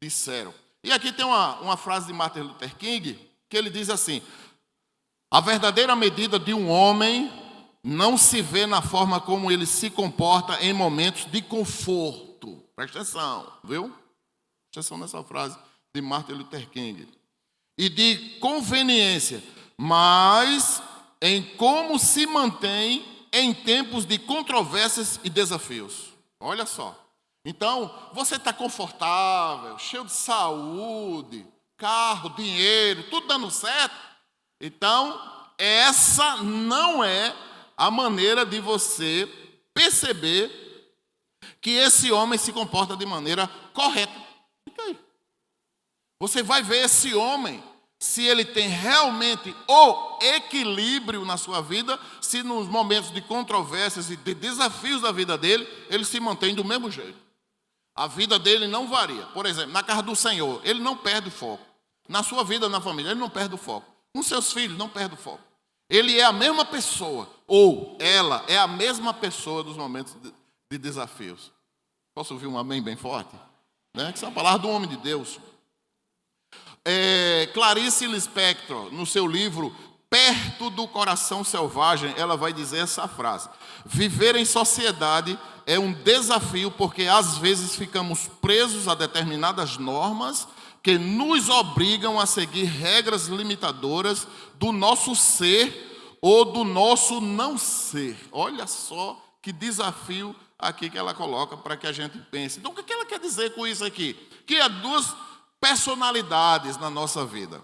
S1: disseram. E aqui tem uma frase de Martin Luther King, que ele diz assim: a verdadeira medida de um homem não se vê na forma como ele se comporta em momentos de conforto. Presta atenção, viu? Presta atenção nessa frase de Martin Luther King. E de conveniência, mas em como se mantém em tempos de controvérsias e desafios. Olha só. Então, você está confortável, cheio de saúde, carro, dinheiro, tudo dando certo. Então, essa não é a maneira de você perceber que esse homem se comporta de maneira correta. Fica aí. Você vai ver esse homem, se ele tem realmente o equilíbrio na sua vida, se nos momentos de controvérsias e de desafios da vida dele, ele se mantém do mesmo jeito. A vida dele não varia. Por exemplo, na casa do Senhor, ele não perde o foco. Na sua vida, na família, ele não perde o foco. Com seus filhos, não perde o foco. Ele é a mesma pessoa, ou ela é a mesma pessoa dos momentos de desafios. Posso ouvir um amém bem forte? Que essa é a palavra do homem de Deus. Clarice Lispector, no seu livro Perto do Coração Selvagem, ela vai dizer essa frase: viver em sociedade é um desafio porque às vezes ficamos presos a determinadas normas que nos obrigam a seguir regras limitadoras do nosso ser ou do nosso não ser. Olha só que desafio aqui que ela coloca para que a gente pense. Então, o que ela quer dizer com isso aqui? Que há duas personalidades na nossa vida.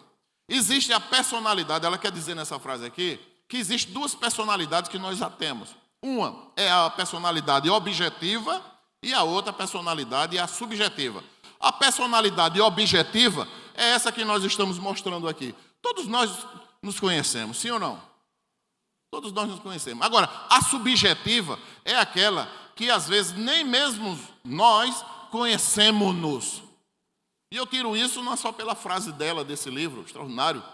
S1: Existe a personalidade, ela quer dizer nessa frase aqui, que existe duas personalidades que nós já temos. Uma é a personalidade objetiva e a outra personalidade é a subjetiva. A personalidade objetiva é essa que nós estamos mostrando aqui. Todos nós nos conhecemos, sim ou não? Todos nós nos conhecemos. Agora, a subjetiva é aquela que às vezes nem mesmo nós conhecemos-nos. E eu tiro isso não só pela frase dela, desse livro extraordinário,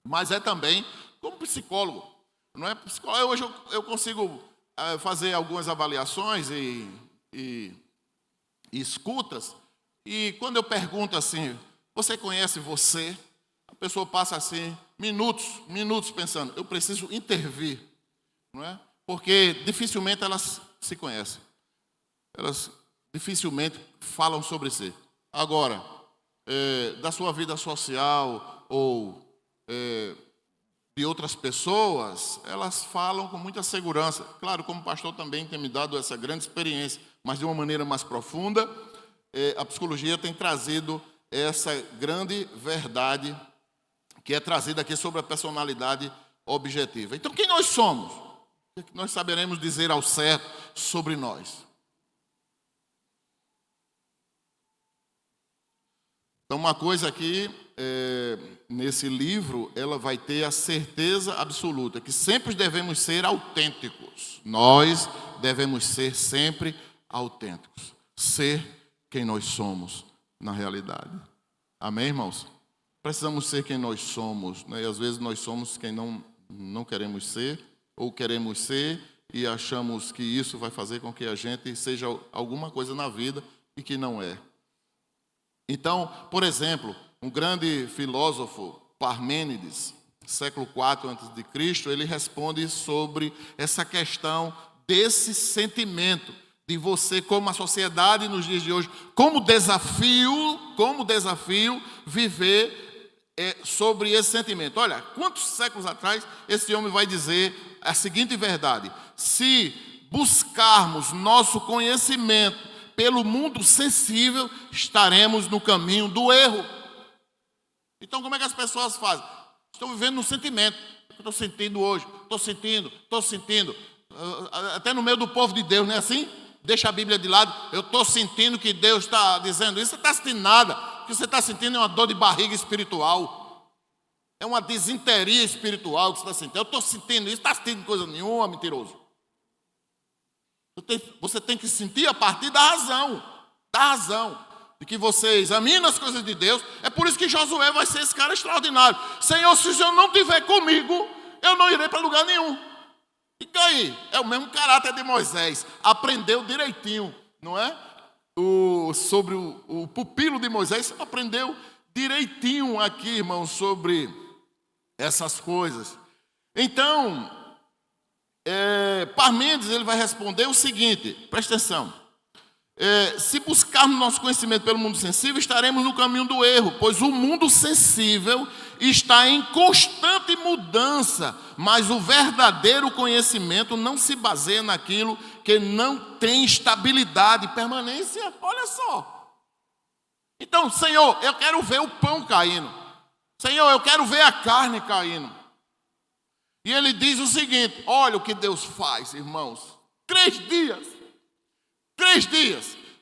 S1: mas é também como psicólogo. Não é psicólogo. Hoje eu consigo fazer algumas avaliações e escutas, e quando eu pergunto assim, você conhece você? A pessoa passa assim, minutos pensando, eu preciso intervir, não é? Porque dificilmente elas se conhecem. Elas dificilmente falam sobre si. Agora, da sua vida social ou de outras pessoas, elas falam com muita segurança. Claro, como pastor também tem me dado essa grande experiência, mas de uma maneira mais profunda, a psicologia tem trazido essa grande verdade que é trazida aqui sobre a personalidade objetiva. Então, quem nós somos? O que nós saberemos dizer ao certo sobre nós? Então, uma coisa aqui, nesse livro, ela vai ter a certeza absoluta que sempre devemos ser autênticos. Nós devemos ser sempre autênticos. Ser quem nós somos na realidade. Amém, irmãos? Precisamos ser quem nós somos, né? E às vezes nós somos quem não queremos ser, ou queremos ser e achamos que isso vai fazer com que a gente seja alguma coisa na vida e que não é. Então, por exemplo, um grande filósofo, Parmênides, século IV a.C., ele responde sobre essa questão desse sentimento de você, como a sociedade nos dias de hoje, como desafio viver sobre esse sentimento. Olha, quantos séculos atrás esse homem vai dizer a seguinte verdade: se buscarmos nosso conhecimento pelo mundo sensível, estaremos no caminho do erro. Então, como é que as pessoas fazem? Estão vivendo no sentimento. Estou sentindo hoje, estou sentindo. Até no meio do povo de Deus, não é assim? Deixa a Bíblia de lado. Eu estou sentindo que Deus está dizendo isso. Você está sentindo nada. O que você está sentindo é uma dor de barriga espiritual. É uma desinteria espiritual que você está sentindo. Eu estou sentindo isso. Está sentindo coisa nenhuma, mentiroso. Você tem que sentir a partir da razão, de que você examina as coisas de Deus. É por isso que Josué vai ser esse cara extraordinário. Senhor, se o Senhor não estiver comigo, eu não irei para lugar nenhum. E aí, é o mesmo caráter de Moisés, aprendeu direitinho, não é? Sobre o pupilo de Moisés, aprendeu direitinho aqui, irmão, sobre essas coisas. Então, Parmênides, ele vai responder o seguinte, presta atenção: se buscarmos nosso conhecimento pelo mundo sensível, estaremos no caminho do erro, pois o mundo sensível está em constante mudança, mas o verdadeiro conhecimento não se baseia naquilo que não tem estabilidade e permanência. Olha só. Então, Senhor, eu quero ver o pão caindo. Senhor, eu quero ver a carne caindo. E ele diz o seguinte: olha o que Deus faz, irmãos. 3 dias.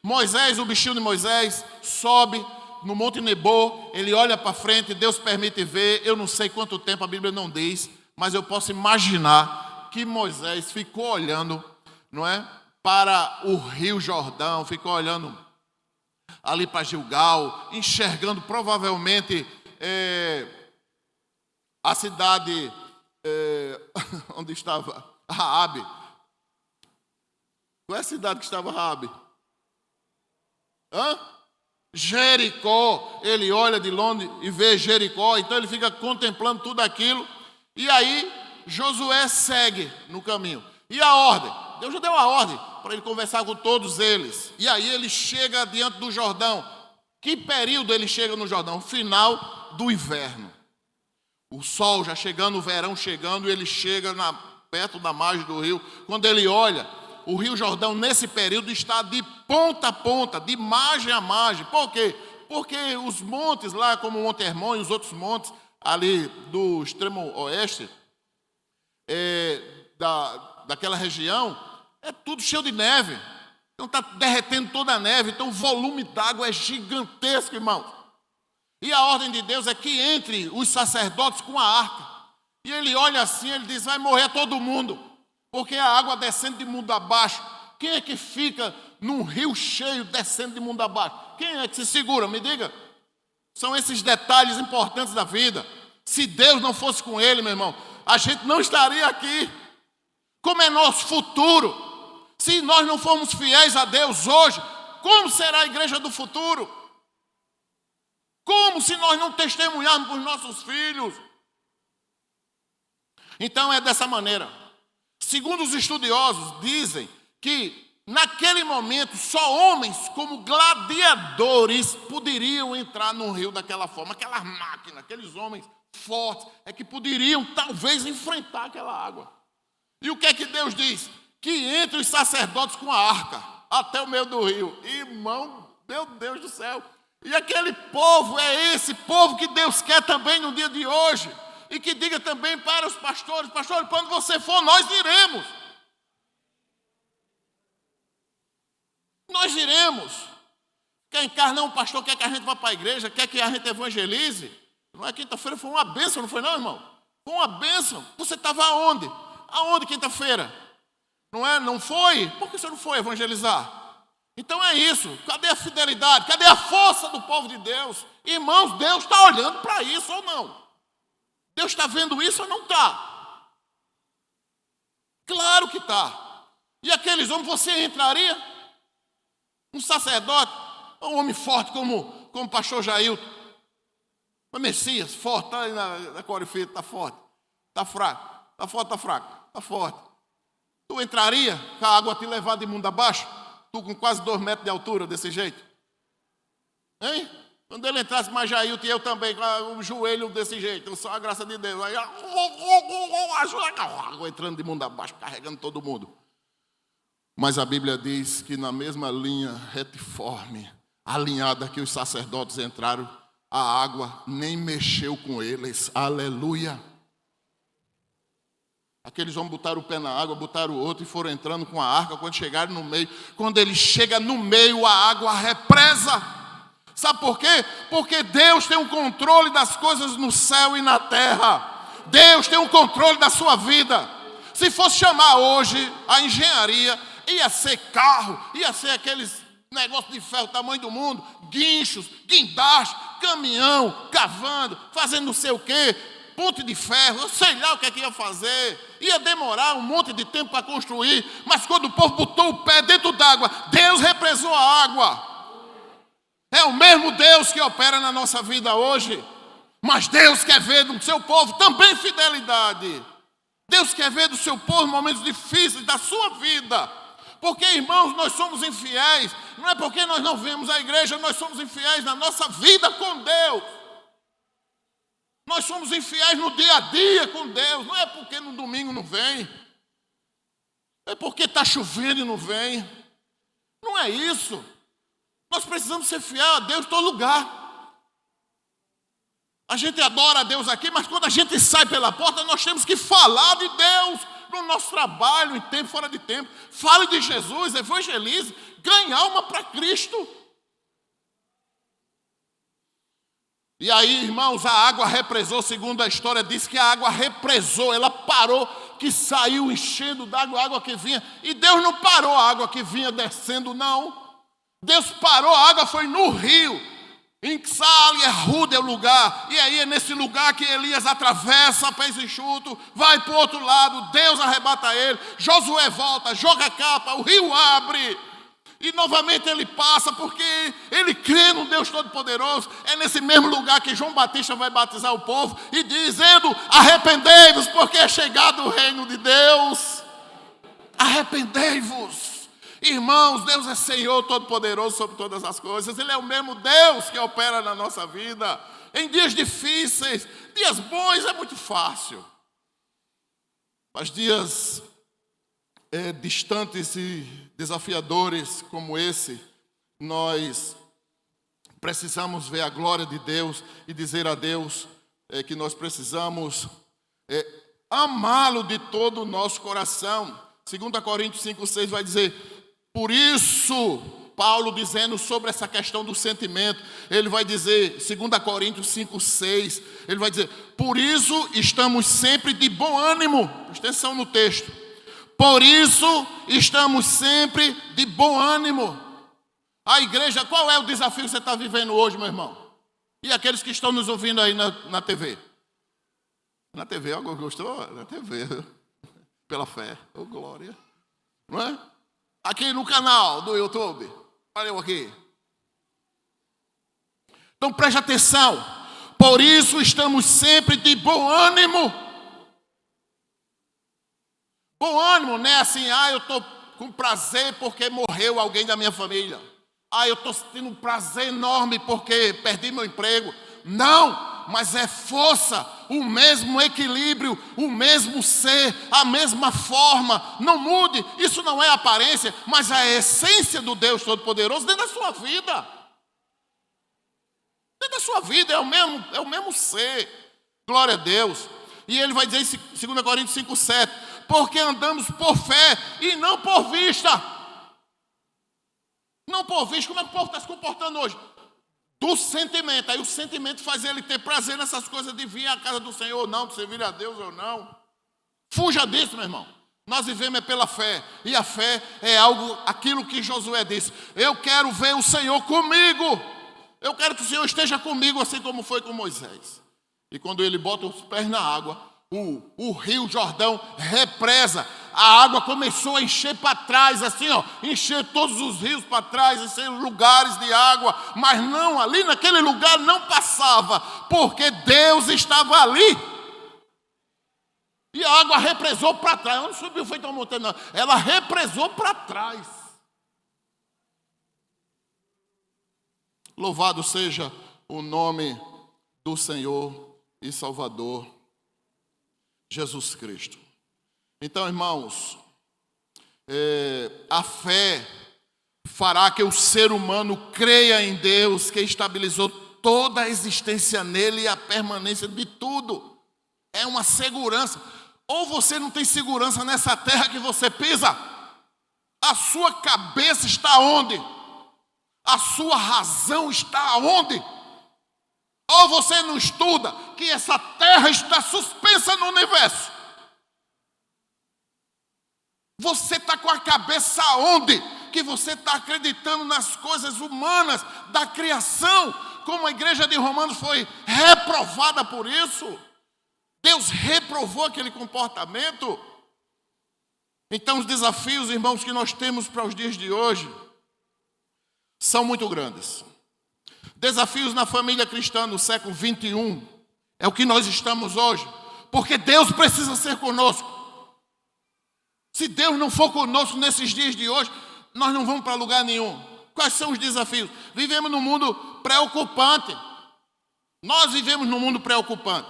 S1: Moisés, o bichinho de Moisés, sobe no Monte Nebo, ele olha para frente, Deus permite ver. Eu não sei quanto tempo, a Bíblia não diz, mas eu posso imaginar que Moisés ficou olhando, não é, para o Rio Jordão, ficou olhando ali para Gilgal, enxergando provavelmente a cidade onde estava Raabe. Qual é a cidade que estava Raabe? Jericó. Ele olha de longe e vê Jericó, então ele fica contemplando tudo aquilo. E aí Josué segue no caminho. E a ordem? Deus já deu a ordem para ele conversar com todos eles. E aí ele chega diante do Jordão. Que período ele chega no Jordão? Final do inverno. O sol já chegando, o verão chegando, e ele chega perto da margem do rio. Quando ele olha, o Rio Jordão, nesse período, está de ponta a ponta, de margem a margem. Por quê? Porque os montes lá, como o Monte Hermon e os outros montes ali do extremo oeste, daquela região, é tudo cheio de neve. Então está derretendo toda a neve, então o volume d'água é gigantesco, irmãos. E a ordem de Deus é que entre os sacerdotes com a arca. E ele olha assim, ele diz: vai morrer todo mundo, porque a água descendo de mundo abaixo. Quem é que fica num rio cheio descendo de mundo abaixo? Quem é que se segura? Me diga. São esses detalhes importantes da vida. Se Deus não fosse com ele, meu irmão, a gente não estaria aqui. Como é nosso futuro? Se nós não formos fiéis a Deus hoje, como será a igreja do futuro? Como se nós não testemunharmos para os nossos filhos? Então é dessa maneira. Segundo os estudiosos, dizem que naquele momento só homens como gladiadores poderiam entrar no rio daquela forma. Aquelas máquinas, aqueles homens fortes, é que poderiam talvez enfrentar aquela água. E o que é que Deus diz? Que entre os sacerdotes com a arca, até o meio do rio. Irmão, meu Deus do céu. E aquele povo é esse povo que Deus quer também no dia de hoje. E que diga também para os pastores: pastor, quando você for, nós iremos. Nós iremos. Quer encarnar um pastor, quer que a gente vá para a igreja, quer que a gente evangelize. Não é quinta-feira, foi uma bênção, não foi não, irmão? Foi uma bênção. Você estava aonde? Aonde quinta-feira? Não é? Não foi? Por que você não foi evangelizar? Então é isso. Cadê a fidelidade? Cadê a força do povo de Deus? Irmãos, Deus está olhando para isso ou não? Deus está vendo isso ou não está? Claro que está. E aqueles homens, você entraria? Um sacerdote, um homem forte como o pastor Jailton, o Messias, forte, está aí na corifeia, está forte, está fraco, está forte, está fraco, está forte. Tu entraria com a água te levar de mundo abaixo? Tu com quase 2 metros de altura, desse jeito? Hein? Quando ele entrasse mais Jailton e eu também, com o joelho desse jeito, só a graça de Deus, aí, entrando de mundo abaixo, carregando todo mundo. Mas a Bíblia diz que na mesma linha retiforme, alinhada que os sacerdotes entraram, a água nem mexeu com eles. Aleluia! Aqueles homens botaram o pé na água, botaram o outro e foram entrando com a arca. Quando chegaram no meio, quando ele chega no meio, a água represa. Sabe por quê? Porque Deus tem um controle das coisas no céu e na terra. Deus tem um controle da sua vida. Se fosse chamar hoje a engenharia, ia ser carro, ia ser aqueles negócios de ferro do tamanho do mundo, guinchos, guindastes, caminhão, cavando, fazendo não sei o quê, ponte de ferro, eu sei lá o que é que ia fazer. Ia demorar um monte de tempo para construir, mas quando o povo botou o pé dentro d'água, Deus represou a água. É o mesmo Deus que opera na nossa vida hoje, mas Deus quer ver do seu povo também fidelidade. Deus quer ver do seu povo momentos difíceis da sua vida. Porque, irmãos, nós somos infiéis. Não é porque nós não vemos a igreja, nós somos infiéis na nossa vida com Deus. Nós somos infiéis no dia a dia com Deus. Não é porque no domingo não vem. É porque está chovendo e não vem. Não é isso. Nós precisamos ser fiel a Deus em todo lugar. A gente adora a Deus aqui, mas quando a gente sai pela porta, nós temos que falar de Deus no nosso trabalho, em tempo, fora de tempo. Fale de Jesus, evangelize, ganhe alma para Cristo. E aí, irmãos, a água represou, segundo a história, diz que a água represou, ela parou, que saiu enchendo d'água a água que vinha. E Deus não parou a água que vinha descendo, não. Deus parou, a água foi no rio. Inxal e Rude é o lugar, e aí é nesse lugar que Elias atravessa, pés enxuto, vai para o outro lado, Deus arrebata ele, Josué volta, joga a capa, o rio abre, e novamente ele passa, porque ele crê no Deus Todo-Poderoso. É nesse mesmo lugar que João Batista vai batizar o povo, e dizendo: arrependei-vos, porque é chegado o reino de Deus. Arrependei-vos. Irmãos, Deus é Senhor Todo-Poderoso sobre todas as coisas. Ele é o mesmo Deus que opera na nossa vida. Em dias difíceis, dias bons é muito fácil. Mas dias distantes e desafiadores como esse, nós precisamos ver a glória de Deus e dizer a Deus que nós precisamos amá-lo de todo o nosso coração. 2 Coríntios 5,6 vai dizer: por isso, Paulo dizendo sobre essa questão do sentimento, ele vai dizer, 2 Coríntios 5,6, ele vai dizer: por isso estamos sempre de bom ânimo. Presta atenção no texto. Por isso estamos sempre de bom ânimo. A igreja, qual é o desafio que você está vivendo hoje, meu irmão? E aqueles que estão nos ouvindo aí na TV? Na TV, alguém gostou? Na TV, pela fé, oh glória, não é? Aqui no canal do YouTube, olha eu aqui. Então preste atenção. Por isso estamos sempre de bom ânimo. Bom ânimo, não é assim: eu estou com prazer porque morreu alguém da minha família. Eu estou sentindo um prazer enorme porque perdi meu emprego. Não, mas é força, o mesmo equilíbrio, o mesmo ser, a mesma forma. Não mude, isso não é aparência, mas a essência do Deus Todo-Poderoso dentro da sua vida. Dentro da sua vida é o mesmo ser. Glória a Deus. E ele vai dizer em 2 Coríntios 5,7: porque andamos por fé e não por vista. Não por vista. Como é que o povo está se comportando hoje? Do sentimento. Aí o sentimento faz ele ter prazer nessas coisas de vir à casa do Senhor ou não, de servir a Deus ou não. Fuja disso, meu irmão. Nós vivemos pela fé. E a fé é aquilo que Josué disse: eu quero ver o Senhor comigo. Eu quero que o Senhor esteja comigo, assim como foi com Moisés. E quando ele bota os pés na água, o rio Jordão represa. A água começou a encher para trás, assim, ó, encher todos os rios para trás, encher lugares de água. Mas não, ali naquele lugar não passava, porque Deus estava ali. E a água represou para trás. Ela não subiu, foi tão montanha, não. Ela represou para trás. Louvado seja o nome do Senhor e Salvador Jesus Cristo. Então, irmãos, a fé fará que o ser humano creia em Deus, que estabilizou toda a existência nele e a permanência de tudo. É uma segurança. Ou você não tem segurança nessa terra que você pisa? A sua cabeça está onde? A sua razão está onde? Ou você não estuda que essa terra está suspensa no universo? Você está com a cabeça onde? Que você está acreditando nas coisas humanas da criação, como a igreja de Romanos foi reprovada por isso. Deus reprovou aquele comportamento. Então os desafios, irmãos, que nós temos para os dias de hoje são muito grandes. Desafios na família cristã no século 21 é o que nós estamos hoje, porque Deus precisa ser conosco. Se Deus não for conosco nesses dias de hoje, nós não vamos para lugar nenhum. Quais são os desafios? Vivemos num mundo preocupante. Nós vivemos num mundo preocupante.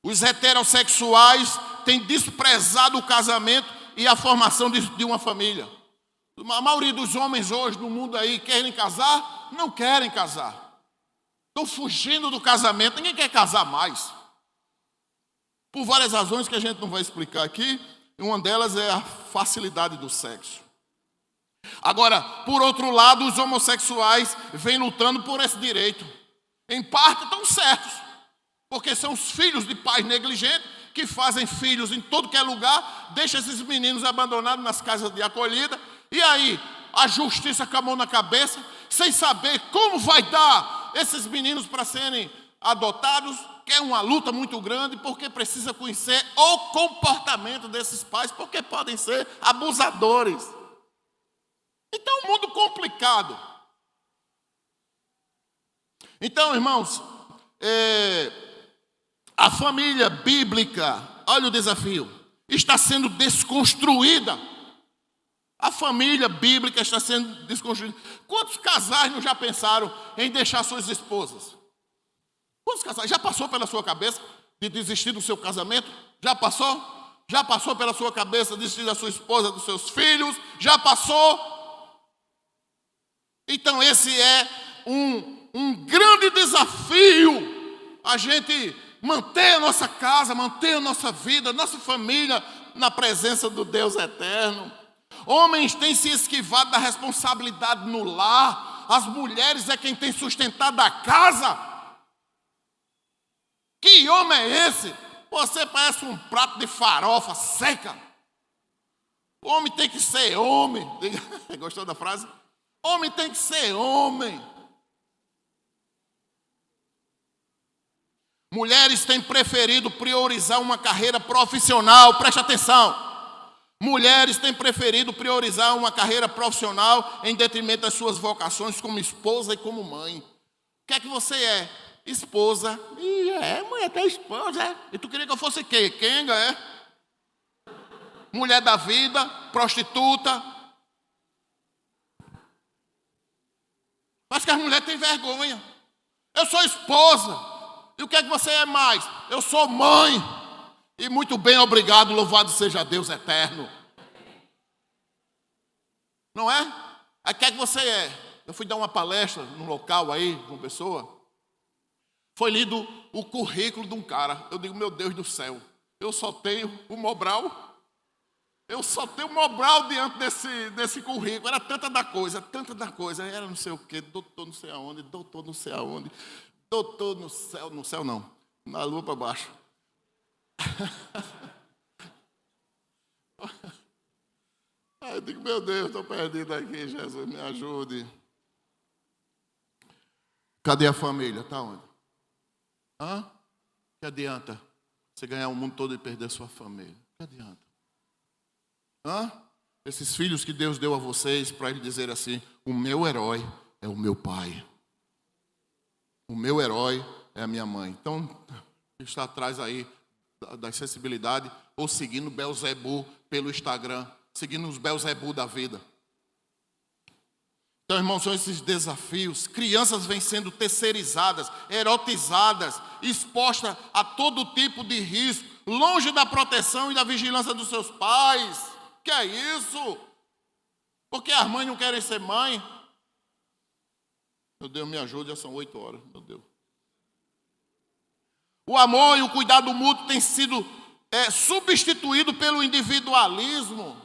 S1: Os heterossexuais têm desprezado o casamento e a formação de uma família. A maioria dos homens hoje no mundo aí querem casar? Não querem casar. Estão fugindo do casamento. Ninguém quer casar mais. Por várias razões que a gente não vai explicar aqui. Uma delas é a facilidade do sexo. Agora, por outro lado, os homossexuais vêm lutando por esse direito. Em parte estão certos, porque são os filhos de pais negligentes que fazem filhos em todo que é lugar, deixam esses meninos abandonados nas casas de acolhida, e aí a justiça com a mão na cabeça, sem saber como vai dar esses meninos para serem adotados, que é uma luta muito grande, porque precisa conhecer o comportamento desses pais, porque podem ser abusadores. Então, é um mundo complicado. Então, irmãos, a família bíblica, olha o desafio, está sendo desconstruída. A família bíblica está sendo desconstruída. Quantos casais não já pensaram em deixar suas esposas? Quantos casais? Já passou pela sua cabeça de desistir do seu casamento? Já passou? Já passou pela sua cabeça de desistir da sua esposa, dos seus filhos? Já passou? Então esse é um grande desafio. A gente manter a nossa casa, manter a nossa vida, a nossa família na presença do Deus eterno. Homens têm se esquivado da responsabilidade no lar. As mulheres é quem tem sustentado a casa. Que homem é esse? Você parece um prato de farofa seca. O homem tem que ser homem. Gostou da frase? Homem tem que ser homem. Mulheres têm preferido priorizar uma carreira profissional. Preste atenção. Mulheres têm preferido priorizar uma carreira profissional em detrimento das suas vocações como esposa e como mãe. O que é que você é? Esposa. Mulher tem esposa, é? E tu queria que eu fosse o quê? Quenga, é? Mulher da vida, prostituta. Acho que as mulheres têm vergonha. Eu sou esposa. E o que é que você é mais? Eu sou mãe. E muito bem, obrigado, louvado seja Deus eterno. Não é? Aí o que é que você é? Eu fui dar uma palestra num local aí, com uma pessoa. Foi lido o currículo de um cara. Eu digo, meu Deus do céu, eu só tenho o Mobral. Eu só tenho o Mobral diante desse currículo. Era tanta da coisa. Era não sei o quê, doutor não sei aonde, doutor não sei aonde, doutor no céu não, na lua para baixo. Aí eu digo, meu Deus, estou perdido aqui, Jesus, me ajude. Cadê a família? Está onde? Que adianta você ganhar o mundo todo e perder sua família? Que adianta? Esses filhos que Deus deu a vocês para ele dizer assim, o meu herói é o meu pai. O meu herói é a minha mãe. Então, está atrás aí da acessibilidade ou seguindo Belzebu pelo Instagram, seguindo os Belzebu da vida. Então, irmãos, são esses desafios. Crianças vêm sendo terceirizadas, erotizadas, expostas a todo tipo de risco, longe da proteção e da vigilância dos seus pais. Que é isso? Porque as mães não querem ser mãe? Meu Deus, me ajude, já são 8 horas, meu Deus. O amor e o cuidado mútuo têm sido substituído pelo individualismo.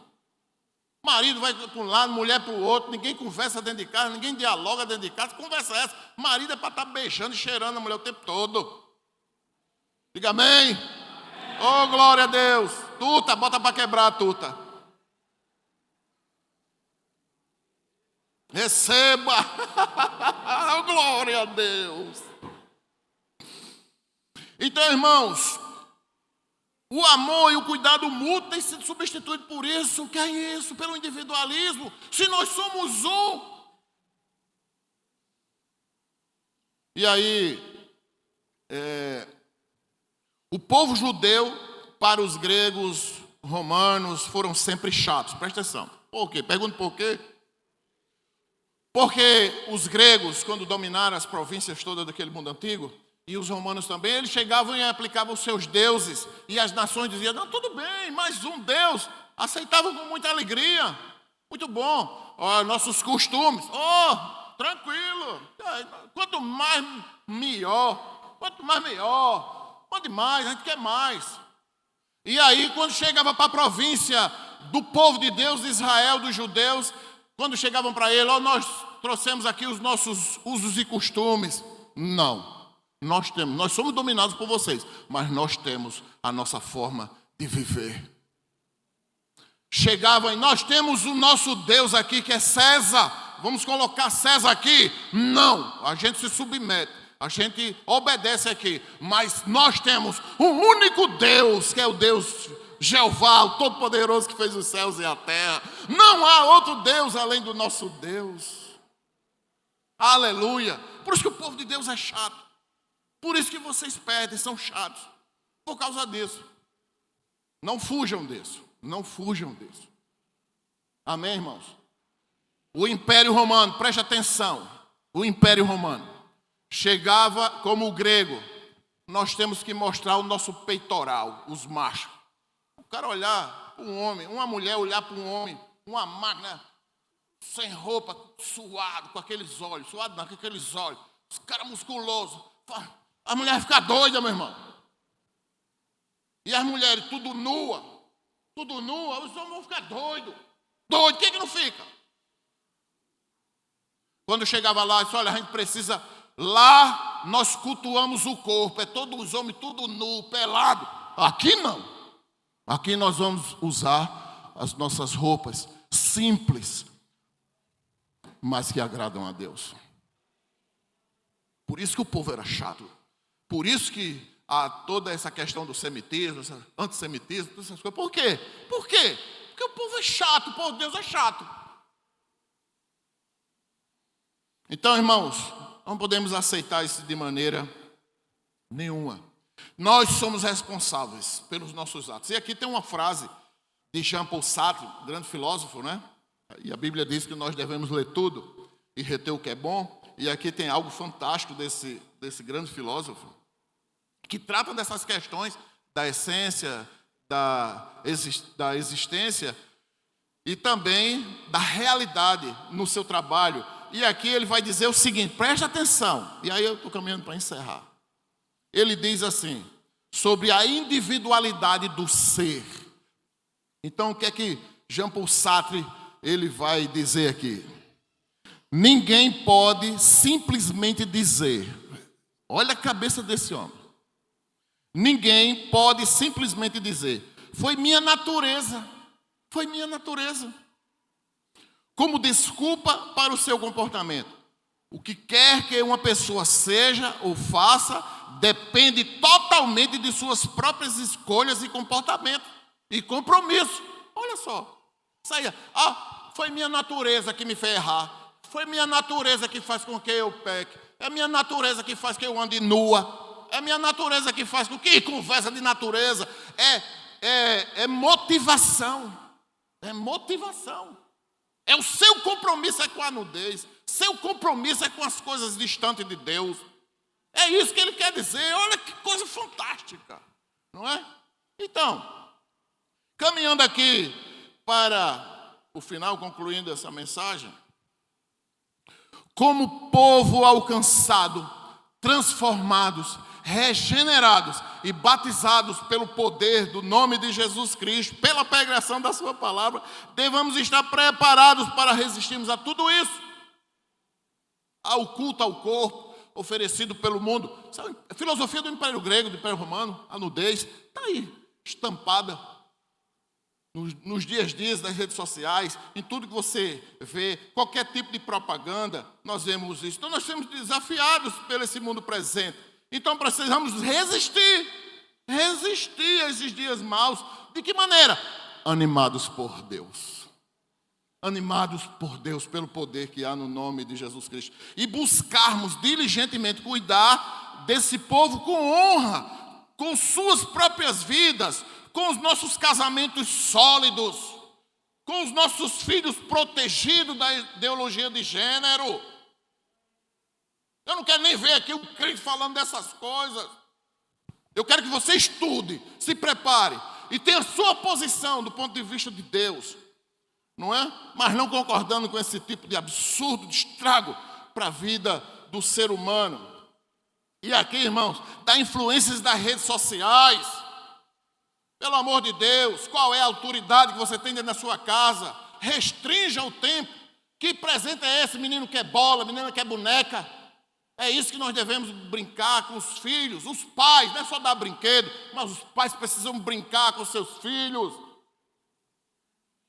S1: Marido vai para um lado, mulher para o outro, ninguém conversa dentro de casa, ninguém dialoga dentro de casa. Que conversa é essa? Marido é para estar beijando e cheirando a mulher o tempo todo. Diga amém. Oh, glória a Deus. Tuta, bota para quebrar a tuta. Receba. Oh, glória a Deus. Então, irmãos, o amor e o cuidado mútuo têm sido substituídos por isso. O que é isso? Pelo individualismo. Se nós somos um. E aí, o povo judeu, para os gregos, romanos, foram sempre chatos. Presta atenção. Por quê? Pergunta por quê? Porque os gregos, quando dominaram as províncias todas daquele mundo antigo, e os romanos também, eles chegavam e aplicavam os seus deuses. E as nações diziam, não, tudo bem, mais um Deus. Aceitavam com muita alegria. Muito bom. Nossos costumes. Tranquilo. Quanto mais, melhor. Quanto mais, melhor. Quanto mais, a gente quer mais. E aí, quando chegava para a província do povo de Deus, de Israel, dos judeus, quando chegavam para ele, nós trouxemos aqui os nossos usos e costumes. Não. Nós somos dominados por vocês, mas nós temos a nossa forma de viver. Chegavam e nós temos o nosso Deus aqui que é César. Vamos colocar César aqui? Não, a gente se submete, a gente obedece aqui. Mas nós temos um único Deus, que é o Deus Jeová, o Todo-Poderoso que fez os céus e a terra. Não há outro Deus além do nosso Deus. Aleluia. Por isso que o povo de Deus é chato. Por isso que vocês perdem, são chatos. Por causa disso. Não fujam disso. Não fujam disso. Amém, irmãos? O Império Romano, preste atenção. O Império Romano chegava como o grego. Nós temos que mostrar o nosso peitoral, os machos. O cara olhar para um homem, uma mulher olhar para um homem, uma máquina sem roupa, suado, com aqueles olhos. Suado não, com aqueles olhos. Os caras musculosos. A mulher vai ficar doida, meu irmão. E as mulheres tudo nua, os homens vão ficar doidos. Doido, quem que não fica? Quando chegava lá, disse, olha, a gente precisa, lá nós cultuamos o corpo, é todos os homens tudo nu, pelado. Aqui não. Aqui nós vamos usar as nossas roupas simples, mas que agradam a Deus. Por isso que o povo era chato. Por isso que há toda essa questão do semitismo, antissemitismo, todas essas coisas. Por quê? Por quê? Porque o povo é chato, o povo de Deus é chato. Então, irmãos, não podemos aceitar isso de maneira nenhuma. Nós somos responsáveis pelos nossos atos. E aqui tem uma frase de Jean-Paul Sartre, grande filósofo, né? E a Bíblia diz que nós devemos ler tudo e reter o que é bom. E aqui tem algo fantástico desse grande filósofo.
S2: que trata dessas questões da essência, da existência e também da realidade no seu trabalho. E aqui ele vai dizer o seguinte, preste atenção, e aí eu estou caminhando para encerrar. Ele diz assim, sobre a individualidade do ser. Então o que é que Jean-Paul Sartre ele vai dizer aqui? Ninguém pode simplesmente dizer, olha a cabeça desse homem. Ninguém pode simplesmente dizer, foi minha natureza, como desculpa para o seu comportamento. O que quer que uma pessoa seja ou faça, depende totalmente de suas próprias escolhas e comportamento e compromisso. Olha só, isso aí, foi minha natureza que me fez errar, foi minha natureza que faz com que eu peque, é minha natureza que faz que eu ande nua, é minha natureza que faz com que conversa de natureza, é motivação, é o seu compromisso com a nudez, seu compromisso com as coisas distantes de Deus. É isso que ele quer dizer. Olha que coisa fantástica, não é? Então, caminhando aqui para o final, concluindo essa mensagem, como povo alcançado, transformados, regenerados e batizados pelo poder do nome de Jesus Cristo, pela pregação da sua palavra, devemos estar preparados para resistirmos a tudo isso, ao culto ao corpo oferecido pelo mundo. Sabe, a filosofia do Império Grego, do Império Romano, a nudez, está aí, estampada nos dias das redes sociais, em tudo que você vê, qualquer tipo de propaganda, nós vemos isso. Então nós somos desafiados pelo esse mundo presente. Então precisamos resistir a esses dias maus. De que maneira? Animados por Deus. Animados por Deus, pelo poder que há no nome de Jesus Cristo. E buscarmos diligentemente cuidar desse povo com honra, com suas próprias vidas, com os nossos casamentos sólidos, com os nossos filhos protegidos da ideologia de gênero. Eu não quero nem ver aqui o crente falando dessas coisas. Eu quero que você estude, se prepare e tenha a sua posição do ponto de vista de Deus, não é? Mas não concordando com esse tipo de absurdo, de estrago para a vida do ser humano. E aqui, irmãos, das influências das redes sociais. Pelo amor de Deus, qual é a autoridade que você tem dentro da sua casa? Restrinja o tempo. Que presente é esse? Menino quer bola, menina quer boneca. É isso que nós devemos brincar com os filhos, os pais, não é só dar brinquedo, mas os pais precisam brincar com seus filhos.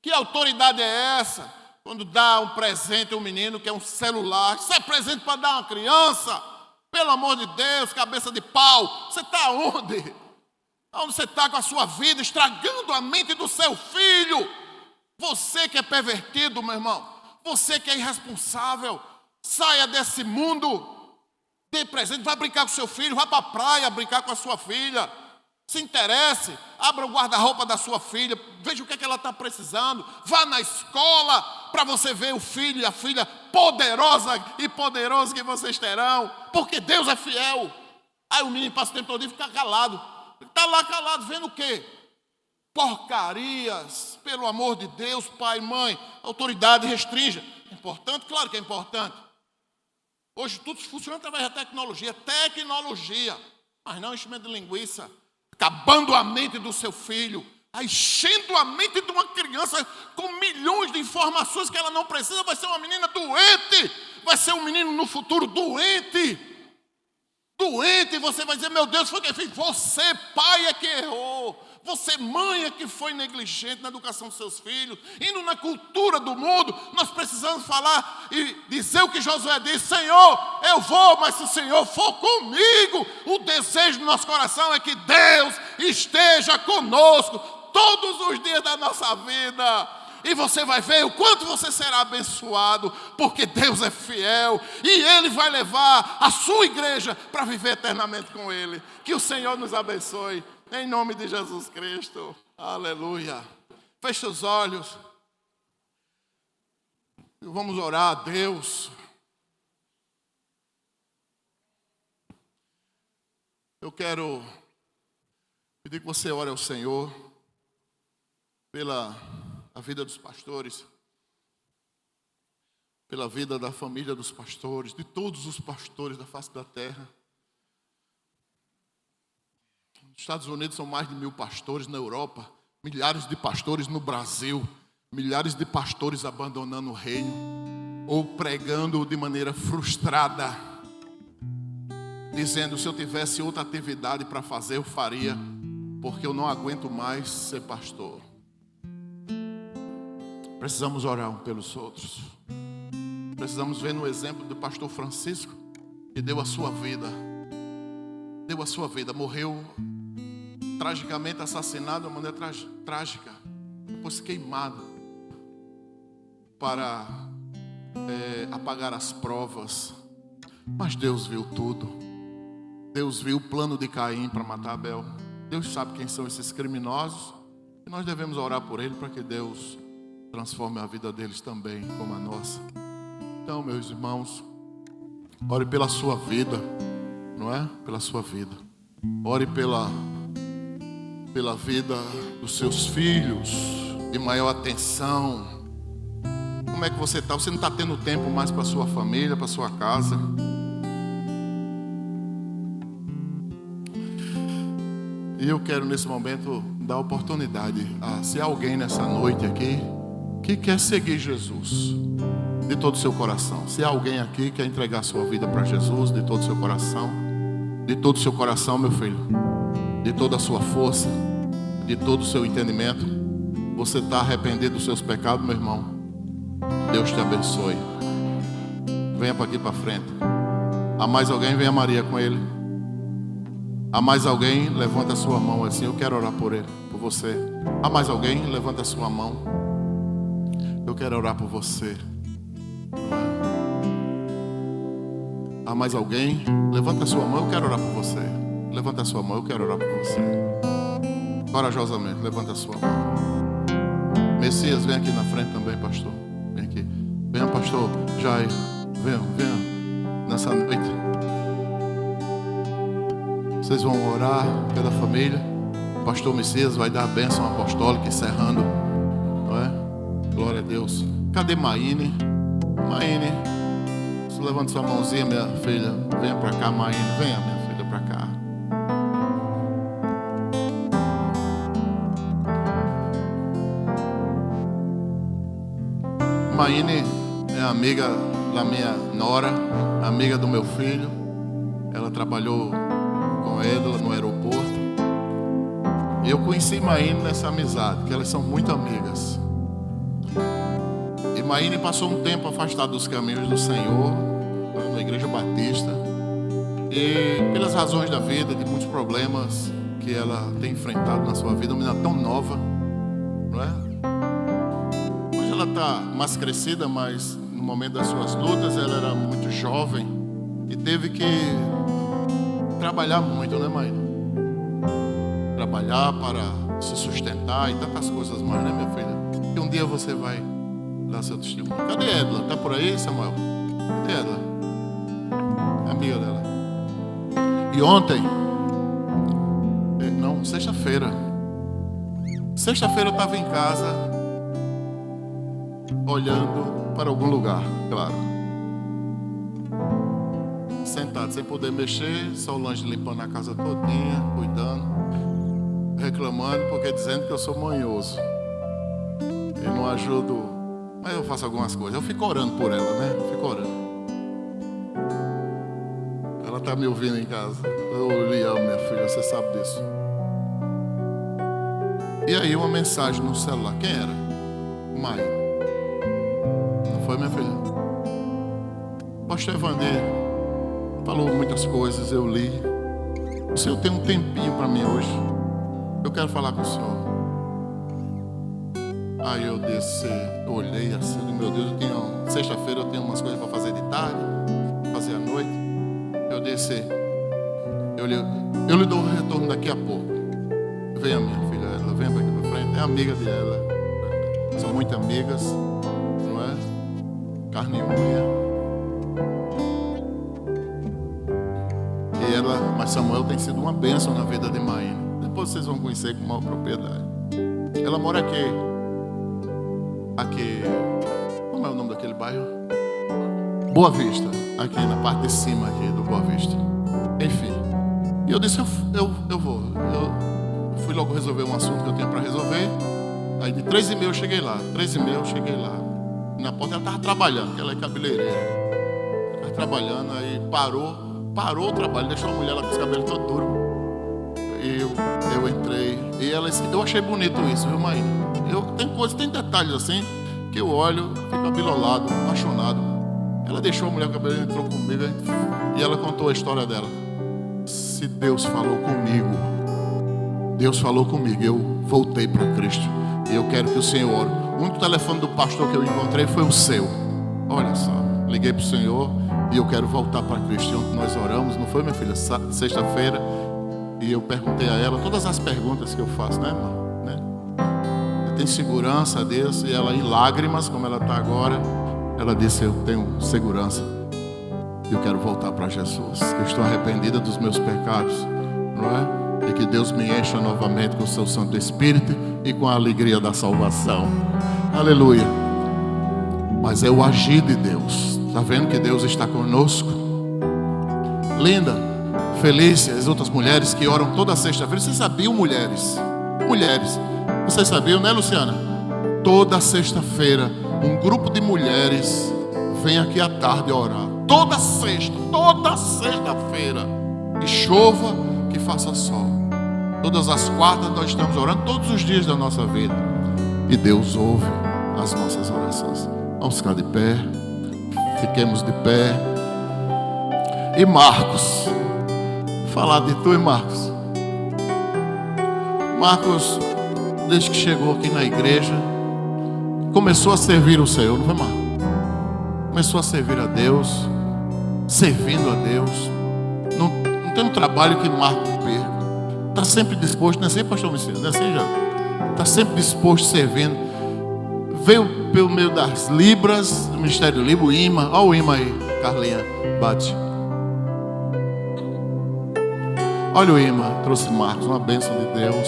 S2: Que autoridade é essa? Quando dá um presente a um menino que é um celular, isso é presente para dar a uma criança? Pelo amor de Deus, cabeça de pau, você está onde? Onde você está com a sua vida, estragando a mente do seu filho? Você que é pervertido, meu irmão, você que é irresponsável, saia desse mundo. Dê presente, vai brincar com seu filho, vá para a praia brincar com a sua filha. Se interesse, abra o guarda-roupa da sua filha, veja o que é que ela está precisando. Vá na escola para você ver o filho e a filha poderosa e poderoso que vocês terão, porque Deus é fiel. Aí o menino passa o tempo todo e fica calado. Está lá calado, vendo o quê? Porcarias, pelo amor de Deus, pai, mãe, autoridade, restrinja. É importante? Claro que é importante. Hoje tudo funciona através da tecnologia, mas não enchimento de linguiça, acabando a mente do seu filho, enchendo a mente de uma criança com milhões de informações que ela não precisa. Vai ser uma menina doente, vai ser um menino no futuro doente, você vai dizer, meu Deus, foi quem fez? Você, pai, é que errou. Você, mãe, é que foi negligente na educação dos seus filhos. Indo na cultura do mundo, nós precisamos falar e dizer o que Josué disse: Senhor, eu vou, mas se o Senhor for comigo, o desejo do nosso coração é que Deus esteja conosco todos os dias da nossa vida. E você vai ver o quanto você será abençoado, porque Deus é fiel e Ele vai levar a sua igreja para viver eternamente com Ele. Que o Senhor nos abençoe, em nome de Jesus Cristo. Aleluia. Feche os olhos. Vamos orar a Deus. Eu quero pedir que você ore ao Senhor pela a vida dos pastores, pela vida da família dos pastores, de todos os pastores da face da terra. Nos Estados Unidos são mais de 1000 pastores, na Europa, milhares de pastores no Brasil, milhares de pastores abandonando o reino, ou pregando de maneira frustrada, dizendo: se eu tivesse outra atividade para fazer, eu faria, porque eu não aguento mais ser pastor. Precisamos orar uns pelos outros. Precisamos ver no exemplo do pastor Francisco, que deu a sua vida. Deu a sua vida, morreu tragicamente assassinado de uma maneira trágica, depois queimado, para apagar as provas. Mas Deus viu tudo. Deus viu o plano de Caim para matar Abel. Deus sabe quem são esses criminosos, e nós devemos orar por eles para que Deus transforme a vida deles também como a nossa. Então, meus irmãos, ore pela sua vida, não é? Pela sua vida. Ore pela vida dos seus filhos, de maior atenção. Como é que você está? Você não está tendo tempo mais para sua família, para sua casa? E eu quero nesse momento dar oportunidade a, se há alguém nessa noite aqui que quer seguir Jesus de todo o seu coração. Se há alguém aqui que quer entregar sua vida para Jesus de todo o seu coração, meu filho, de toda a sua força, de todo o seu entendimento, você está arrependido dos seus pecados, meu irmão? Deus te abençoe. Venha para aqui para frente. Há mais alguém? Venha Maria com ele. Há mais alguém? Levanta a sua mão assim. Eu quero orar por ele, por você. Há mais alguém? Levanta a sua mão. Eu quero orar por você. Há mais alguém? Levanta a sua mão. Eu quero orar por você. Levanta a sua mão. Eu quero orar por você. Corajosamente, levanta a sua mão. Messias, vem aqui na frente também, pastor. Vem aqui. Venha, pastor Jair. Venha nessa noite. Vocês vão orar pela família. O pastor Messias vai dar a bênção apostólica, encerrando, não é? Glória a Deus. Cadê Maíne? Maíne, levanta sua mãozinha, minha filha. Venha para cá, Maíne. Venha, minha filha, para cá. Maíne é amiga da minha nora, amiga do meu filho. Ela trabalhou com ela no aeroporto. E eu conheci Maíne nessa amizade, que elas são muito amigas. E Maíne passou um tempo afastada dos caminhos do Senhor, na Igreja Batista. E pelas razões da vida, de muitos problemas que ela tem enfrentado na sua vida, uma menina tão nova, não é? Hoje ela está mais crescida, mas no momento das suas lutas ela era muito jovem e teve que trabalhar muito, né, Maíne? Trabalhar para se sustentar e tantas coisas mais, né, minha filha? E um dia você vai dar seu testemunho. Cadê Edla? Tá por aí, Samuel? Cadê Edla? É amiga dela. E ontem, não, sexta-feira eu estava em casa, olhando para algum lugar, claro. Sentado, sem poder mexer, Solange limpando a casa todinha, cuidando, reclamando, porque dizendo que eu sou manhoso. Eu não ajudo, mas eu faço algumas coisas. Eu fico orando por ela, né? Eu fico orando. Ela está me ouvindo em casa. Eu lhe amo, minha filha, você sabe disso. E aí uma mensagem no celular. Quem era? Maia. Não foi, minha filha? Pastor Evander falou muitas coisas, eu li. O senhor tem um tempinho para mim hoje? Eu quero falar com o senhor. Aí eu desci, eu olhei assim, meu Deus, sexta-feira eu tenho umas coisas para fazer de tarde, fazer à noite. Eu desci, eu lhe dou um retorno daqui a pouco. Venha, minha filha, ela vem aqui para frente, é amiga dela, são muito amigas, não é? Carne e unha. E mas Samuel tem sido uma bênção na vida de Maíne. Depois vocês vão conhecer com maior propriedade. Ela mora aqui, como é o nome daquele bairro? Boa Vista, aqui na parte de cima aqui do Boa Vista. Enfim, e eu disse, eu vou. Eu fui logo resolver um assunto que eu tinha para resolver. Aí de 3h30 eu cheguei lá. 3h30 eu cheguei lá. Na porta ela estava trabalhando, porque ela é cabeleireira. Estava trabalhando, aí parou o trabalho, deixou a mulher lá com os cabelos todos duros. E eu entrei. E ela, eu achei bonito isso, viu, mãe? Tem detalhes assim que eu olho, fico abilolado, apaixonado. Ela deixou a mulher com o cabelo, entrou comigo e ela contou a história dela. Se Deus falou comigo, eu voltei para Cristo. E eu quero que o Senhor ore. O único telefone do pastor que eu encontrei foi o seu. Olha só, liguei para o Senhor e eu quero voltar para Cristo. Ontem nós oramos, não foi, minha filha? Sexta-feira. E eu perguntei a ela todas as perguntas que eu faço, né, irmão? Né? Você tem segurança a Deus? E ela, em lágrimas, como ela está agora, ela disse, eu tenho segurança. Eu quero voltar para Jesus. Eu estou arrependida dos meus pecados, não é? E que Deus me encha novamente com o seu Santo Espírito e com a alegria da salvação. Aleluia. Mas é o agir de Deus. Está vendo que Deus está conosco? Linda, Felícia, as outras mulheres que oram toda sexta-feira. Vocês sabiam, mulheres? Mulheres. Vocês sabiam, né, Luciana? Toda sexta-feira, um grupo de mulheres vem aqui à tarde orar. Toda sexta-feira. Que chova, que faça sol. Todas as quartas nós estamos orando todos os dias da nossa vida. E Deus ouve as nossas orações. Vamos ficar de pé. Fiquemos de pé. E Marcos. Falar de tu e Marcos. Marcos, desde que chegou aqui na igreja, começou a servir o Senhor, não foi, Marcos? Começou a servir a Deus, servindo a Deus. Não tem um trabalho que Marcos perca. Está sempre disposto, não é assim, pastor Messias? Não é assim, já? Está sempre disposto, servindo. Veio pelo meio das Libras, do Ministério Livre, o imã. Olha o imã aí, Carlinha, bate. Olha o imã, trouxe Marcos, uma bênção de Deus.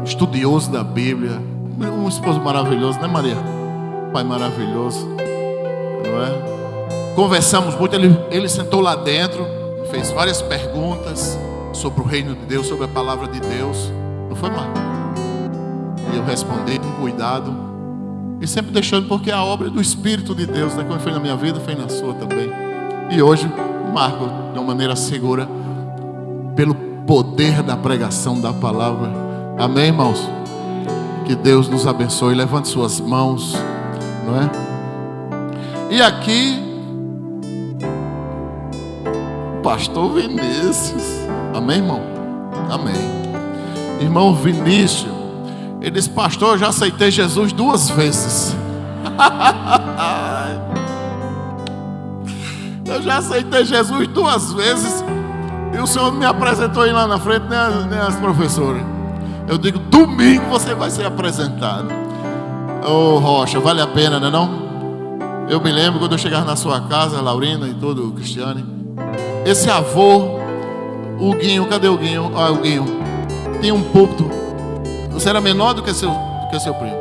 S2: Estudioso da Bíblia. Um esposo maravilhoso, né, Maria? Pai maravilhoso, não é? Conversamos muito, ele sentou lá dentro, fez várias perguntas sobre o reino de Deus, sobre a palavra de Deus. Não foi, Marcos? E eu respondi com cuidado. E sempre deixando, porque a obra é do Espírito de Deus, né? Como foi na minha vida, foi na sua também. E hoje, Marcos, de uma maneira segura, pelo poder da pregação da palavra. Amém, irmãos? Que Deus nos abençoe. Levante suas mãos, não é? E aqui, pastor Vinícius. Amém, irmão? Amém. Irmão Vinícius, ele disse, pastor, eu já aceitei Jesus 2 vezes. Eu já aceitei Jesus 2 vezes. E o Senhor me apresentou aí lá na frente, nem as professoras. Eu digo, domingo você vai ser apresentado. Ô Rocha, vale a pena, não é não? Eu me lembro quando eu chegava na sua casa, Laurina e todo o Cristiane. Esse avô, o Guinho, cadê o Guinho? Olha o Guinho. Tinha um púlpito. Você era menor do que seu primo.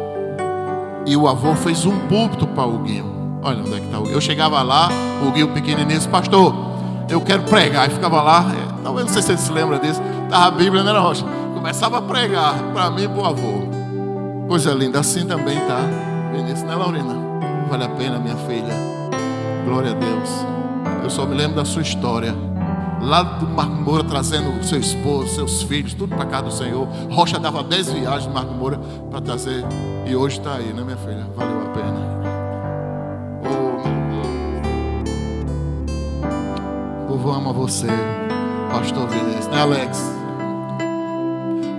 S2: E o avô fez um púlpito para o Guinho. Olha onde é que está o Guinho. Eu chegava lá, o Guinho pequenininho disse, pastor, eu quero pregar. E ficava lá, talvez não sei se você se lembra disso. Estava a Bíblia, né, Rocha? Começava a pregar para mim e para o avô. Coisa linda, assim também tá. Vinícius, né, Laurina? Vale a pena, minha filha. Glória a Deus. Eu só me lembro da sua história. Lá do Marco Moura, trazendo seu esposo, seus filhos, tudo para casa do Senhor. Rocha dava 10 viagens do Marco Moura para trazer. E hoje está aí, né, minha filha? Valeu a pena. Oh, meu Deus. O povo ama você, pastor Vinícius, né, Alex?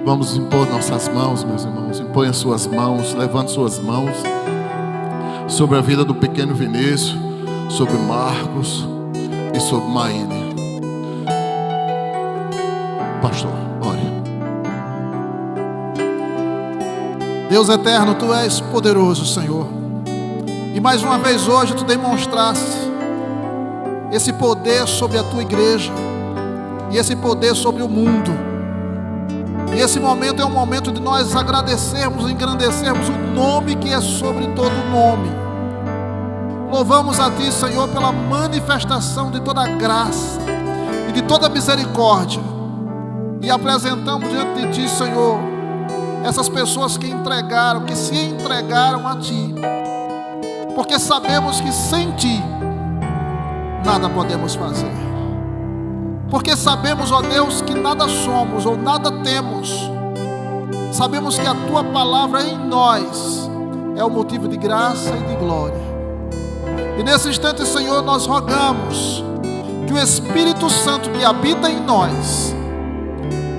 S2: Vamos impor nossas mãos, meus irmãos. Impõe as suas mãos, levante suas mãos sobre a vida do pequeno Vinícius, sobre Marcos e sobre Maíne. Pastor, ore.
S3: Deus eterno, Tu és poderoso, Senhor. E mais uma vez hoje Tu demonstraste esse poder sobre a Tua igreja. e esse poder sobre o mundo. E esse momento é um momento de nós agradecermos, engrandecermos o nome que é sobre todo nome. Louvamos a Ti, Senhor, pela manifestação de toda a graça e de toda a misericórdia. E apresentamos diante de Ti, Senhor, essas pessoas que se entregaram a Ti. Porque sabemos que sem Ti nada podemos fazer. Porque sabemos, ó Deus, que nada somos ou nada temos. Sabemos que a Tua palavra em nós é o motivo de graça e de glória. E nesse instante, Senhor, nós rogamos que o Espírito Santo que habita em nós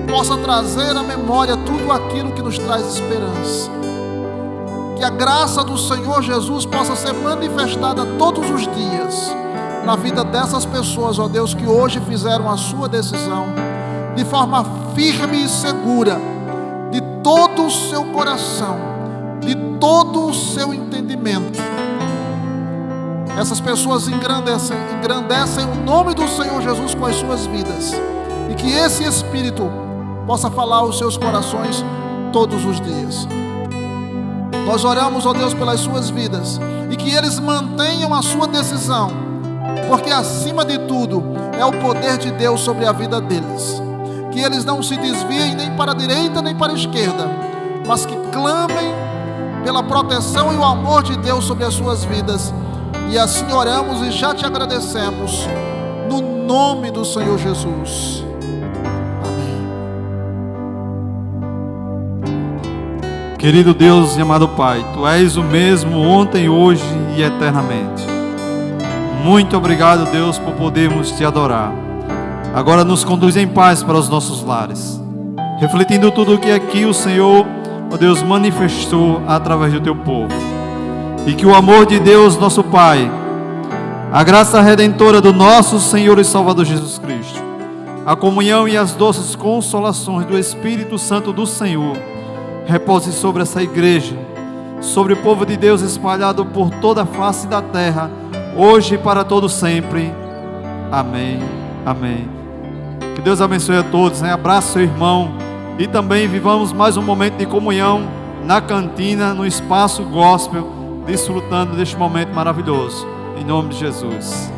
S3: possa trazer à memória tudo aquilo que nos traz esperança. Que a graça do Senhor Jesus possa ser manifestada todos os dias na vida dessas pessoas, ó Deus, que hoje fizeram a sua decisão de forma firme e segura, de todo o seu coração, de todo o seu entendimento. Essas pessoas engrandecem o nome do Senhor Jesus com as suas vidas, e que esse Espírito possa falar aos seus corações todos os dias. Nós oramos, ó Deus, pelas suas vidas, e que eles mantenham a sua decisão, porque acima de tudo é o poder de Deus sobre a vida deles. Que eles não se desviem nem para a direita nem para a esquerda, mas que clamem pela proteção e o amor de Deus sobre as suas vidas. E assim oramos e já te agradecemos, no nome do Senhor Jesus.
S4: Querido Deus e amado Pai, Tu és o mesmo ontem, hoje e eternamente. Muito obrigado, Deus, por podermos Te adorar. Agora nos conduz em paz para os nossos lares, refletindo tudo o que aqui o Senhor, ó Deus, manifestou através do Teu povo. E que o amor de Deus, nosso Pai, a graça redentora do nosso Senhor e Salvador Jesus Cristo, a comunhão e as doces consolações do Espírito Santo do Senhor repouse sobre essa igreja, sobre o povo de Deus espalhado por toda a face da terra, hoje e para todo sempre. Amém, amém. Que Deus abençoe a todos, né? Abraço seu irmão, e também vivamos mais um momento de comunhão na cantina, no espaço gospel, desfrutando deste momento maravilhoso, em nome de Jesus.